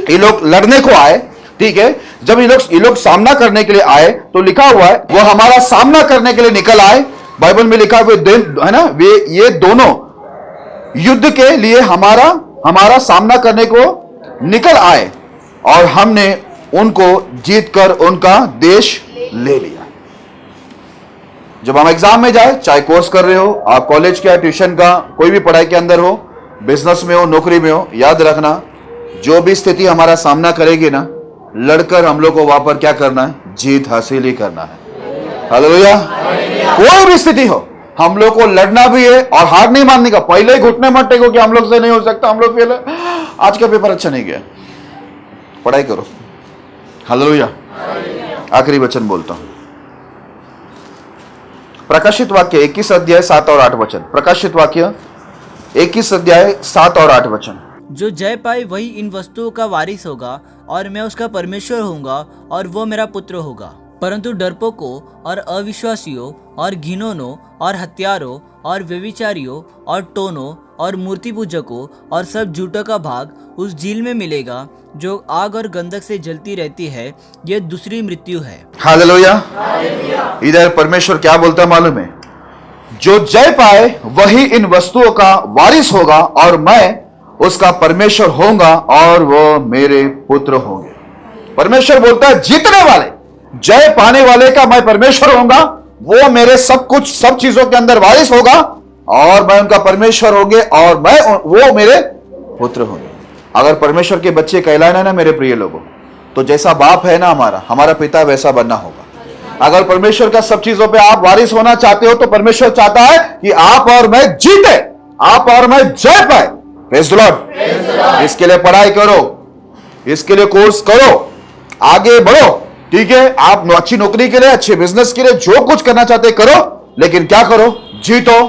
ये लोग लड़ने को आए, ठीक है, जब ये लोग सामना करने के लिए आए तो लिखा हुआ है वो हमारा सामना करने के लिए निकल आए। बाइबल में लिखा हुआ है ना, वे ये दोनों युद्ध के लिए हमारा सामना करने को निकल आए, और हमने उनको जीतकर उनका देश ले लिया। जब हम एग्जाम में जाए, चाहे कोर्स कर रहे हो आप, कॉलेज का, ट्यूशन का, कोई भी पढ़ाई के अंदर हो, बिजनेस में हो, नौकरी में हो, याद रखना जो भी स्थिति हमारा सामना करेगी ना, लड़कर हम लोग को वहां पर क्या करना है, जीत हासिल ही करना है। हालेलुया। कोई भी स्थिति हो हम लोग को लड़ना भी है और हार नहीं मानने का। पहले ही घुटने मत टेको कि हम लोग से नहीं हो सकता, हम लोग फेल है, आज का पेपर अच्छा नहीं गया, पढ़ाई करो। हालेलुया। आखिरी वचन बोलता हूं, प्रकाशित वाक्य 21 अध्याय 7 और 8 वचन। प्रकाशित वाक्य 21 अध्याय 7 और 8 वचन। जो जय पाए वही इन वस्तुओं का वारिस होगा, और मैं उसका परमेश्वर होऊंगा और वो मेरा पुत्र होगा। परंतु डरपोकों और अविश्वासियों और घिनौनों और हत्यारों और व्यभिचारियों और टोनों और मूर्ति पूजकों और सब झूठों का भाग उस झील में मिलेगा जो आग और गंधक से जलती रहती है, यह दूसरी मृत्यु है। हालेलुया। इधर परमेश्वर क्या बोलता है मालूम है, जो जय पाए वही इन वस्तुओं का वारिस होगा और मैं उसका परमेश्वर होऊंगा और वो मेरे पुत्र होंगे। परमेश्वर बोलता है जीतने वाले, जय पाने वाले का मैं परमेश्वर होऊंगा वो मेरे सब चीजों के अंदर वारिस होगा और मैं उनका परमेश्वर होंगे और वो मेरे पुत्र होंगे। अगर परमेश्वर के बच्चे कहलाना ना मेरे प्रिय लोगों, तो जैसा बाप है ना हमारा पिता वैसा बनना होगा। अगर परमेश्वर का सब चीजों पे आप वारिस होना चाहते हो तो परमेश्वर चाहता है कि आप और मैं जीते, आप और मैं जय पाए। Praise the Lord. इसके लिए पढ़ाई करो, इसके लिए कोर्स करो, आगे बढ़ो, ठीक है। आप अच्छी नौकरी के लिए, अच्छे बिजनेस के लिए जो कुछ करना चाहते करो, लेकिन क्या करो? जीतो,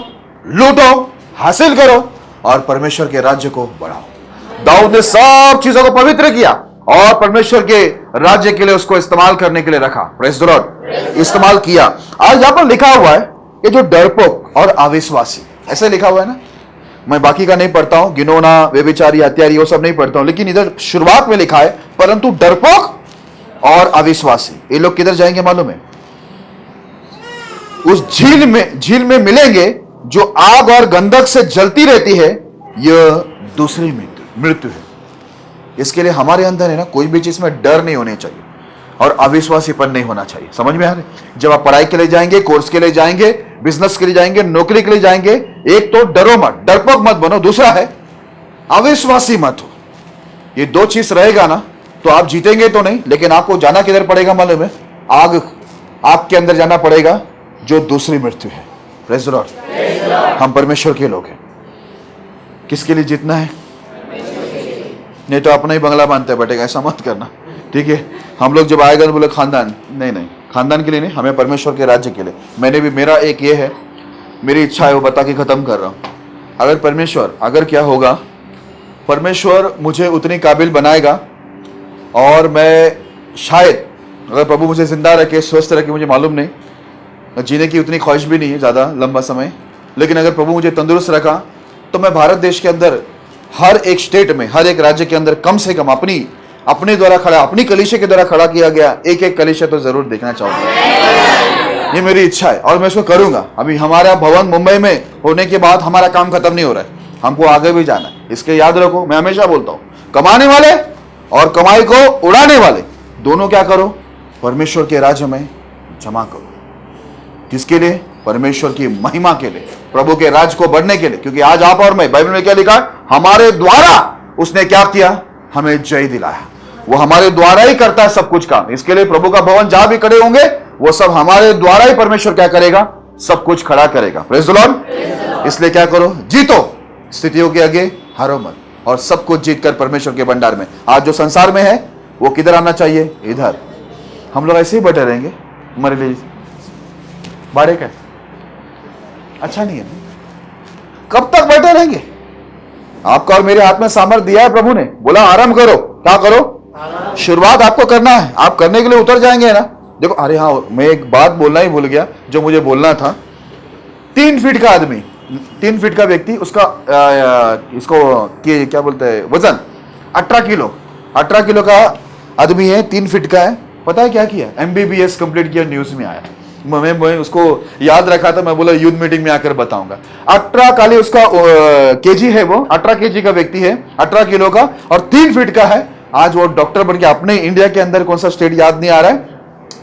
लूटो, हासिल करो और परमेश्वर के राज्य को बढ़ाओ। दाऊद ने सब चीजों को पवित्र किया और परमेश्वर के राज्य के लिए उसको इस्तेमाल करने के लिए रखा। Praise the Lord. इस्तेमाल किया। आज यहां पर लिखा हुआ है ये जो डरपोक और अविश्वासी, ऐसे लिखा हुआ है ना। मैं बाकी का नहीं पढ़ता हूं, गिनोना, व्यभिचारी, हत्यारी, वो सब नहीं पढ़ता हूं, लेकिन इधर शुरुआत में लिखा है परंतु डरपोक और अविश्वासी, ये लोग किधर जाएंगे मालूम है? उस झील में मिलेंगे जो आग और गंधक से जलती रहती है, यह दूसरी मृत्यु है। इसके लिए हमारे अंदर है ना, कोई भी चीज में डर नहीं होने चाहिए और अविश्वासीपन नहीं होना चाहिए। समझ में आ रहा है? जब आप पढ़ाई के लिए जाएंगे, कोर्स के लिए जाएंगे, बिजनेस के लिए जाएंगे, नौकरी के लिए जाएंगे, एक तो डरो मत, डरपोक मत बनो, दूसरा है अविश्वासी मत हो। ये दो चीज रहेगा ना तो आप जीतेंगे तो नहीं, लेकिन आपको जाना किधर पड़ेगा मालूम है? आग के अंदर जाना पड़ेगा, जो दूसरी मृत्यु है। Praise the Lord. हम परमेश्वर के लोग हैं। किसके लिए जीतना है? नहीं तो अपना ही बंगला बांधते बैठेगा, ऐसा मत करना, ठीक है। हम लोग जब आएगा तो बोले खानदान, नहीं, खानदान के लिए नहीं, हमें परमेश्वर के राज्य के लिए। मेरा एक ये है, मेरी इच्छा है, वो बता के खत्म कर रहा हूं। अगर क्या होगा, परमेश्वर मुझे उतनी काबिल बनाएगा और मैं शायद, अगर प्रभु मुझे जिंदा रखे, स्वस्थ रखे, मुझे मालूम नहीं, जीने की उतनी ख्वाहिश भी नहीं है ज़्यादा लंबा समय, लेकिन अगर प्रभु मुझे तंदुरुस्त रखा तो मैं भारत देश के अंदर हर एक स्टेट में, हर एक राज्य के अंदर कम से कम अपने द्वारा खड़ा, अपनी कलीसिया के द्वारा खड़ा किया गया एक कलीसिया तो जरूर देखना चाहूंगा। ये मेरी इच्छा है और मैं इसको करूंगा। अभी हमारा भवन मुंबई में होने के बाद हमारा काम खत्म नहीं हो रहा है, हमको आगे भी जाना है। इसके याद रखो, मैं हमेशा बोलता हूँ, कमाने वाले और कमाई को उड़ाने वाले दोनों क्या करो? परमेश्वर के राज्य में जमा करो। किसके लिए? परमेश्वर की महिमा के लिए, प्रभु के राज को बढ़ने के लिए। क्योंकि आज आप और मैं, बाइबल में क्या लिखा है? हमारे द्वारा उसने क्या किया? हमें जय दिलाया। वो हमारे द्वारा ही करता है सब कुछ काम। इसके लिए प्रभु का भवन जहां भी खड़े होंगे, वो सब हमारे द्वारा ही परमेश्वर क्या करेगा? सब कुछ खड़ा करेगा। Praise the Lord. इसलिए क्या करो? जीतो, स्थितियों के आगे हारो मत और सब कुछ जीतकर परमेश्वर के भंडार में। आज जो संसार में है वो किधर आना चाहिए? इधर। हम लोग ऐसे ही बैठे रहेंगे, हमारे लिए बाड़े का अच्छा नहीं है। कब तक बैठे रहेंगे? आपका और मेरे हाथ में सामर्थ्य दिया है प्रभु ने, बोला आराम करो। क्या करो? शुरुआत आपको करना है, आप करने के लिए उतर जाएंगे ना। देखो, अरे हाँ, मैं एक बात बोलना ही भूल गया जो मुझे बोलना था। 3 फीट का आदमी, 3 फीट का व्यक्ति, उसका इसको क्या बोलते हैं, वजन 18 किलो, 18 किलो का आदमी है, 3 फीट का है। पता है क्या किया? MBBS कंप्लीट किया, न्यूज में आया। मैं उसको याद रखा था, मैं बोला यूथ मीटिंग में आकर बताऊंगा। 18 काली उसका केजी है, वो 18 केजी का व्यक्ति है, 18 किलो का और 3 फीट का है। आज वो डॉक्टर बन के, अपने इंडिया के अंदर कौन सा स्टेट याद नहीं आ रहा है,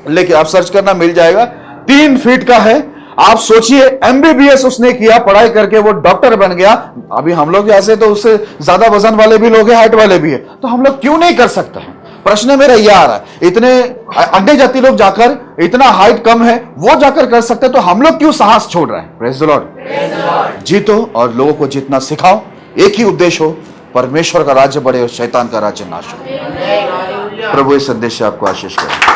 लेकिन आप सर्च करना मिल जाएगा। 3 फीट का है। आप सोचिए, MBBS उसने किया, पढ़ाई करके वो डॉक्टर बन गया। अभी हम लोग जैसे तो उससे ज्यादा वजन वाले भी लोग हैं, हाइट वाले भी है, तो हम लोग क्यों नहीं कर सकते हैं? प्रश्न मेरा यह आ रहा है, इतने अन्य जाति लोग जाकर, इतना हाइट कम है, वो जाकर कर सकते, तो हम लोग क्यों साहस छोड़ रहे हैं? Praise the Lord. जीतो और लोगों को जीतना सिखाओ। एक ही उद्देश्य हो, परमेश्वर का राज्य बढ़े और शैतान का राज्य नाश हो। प्रभु इस संदेश से आपको आशीष करे।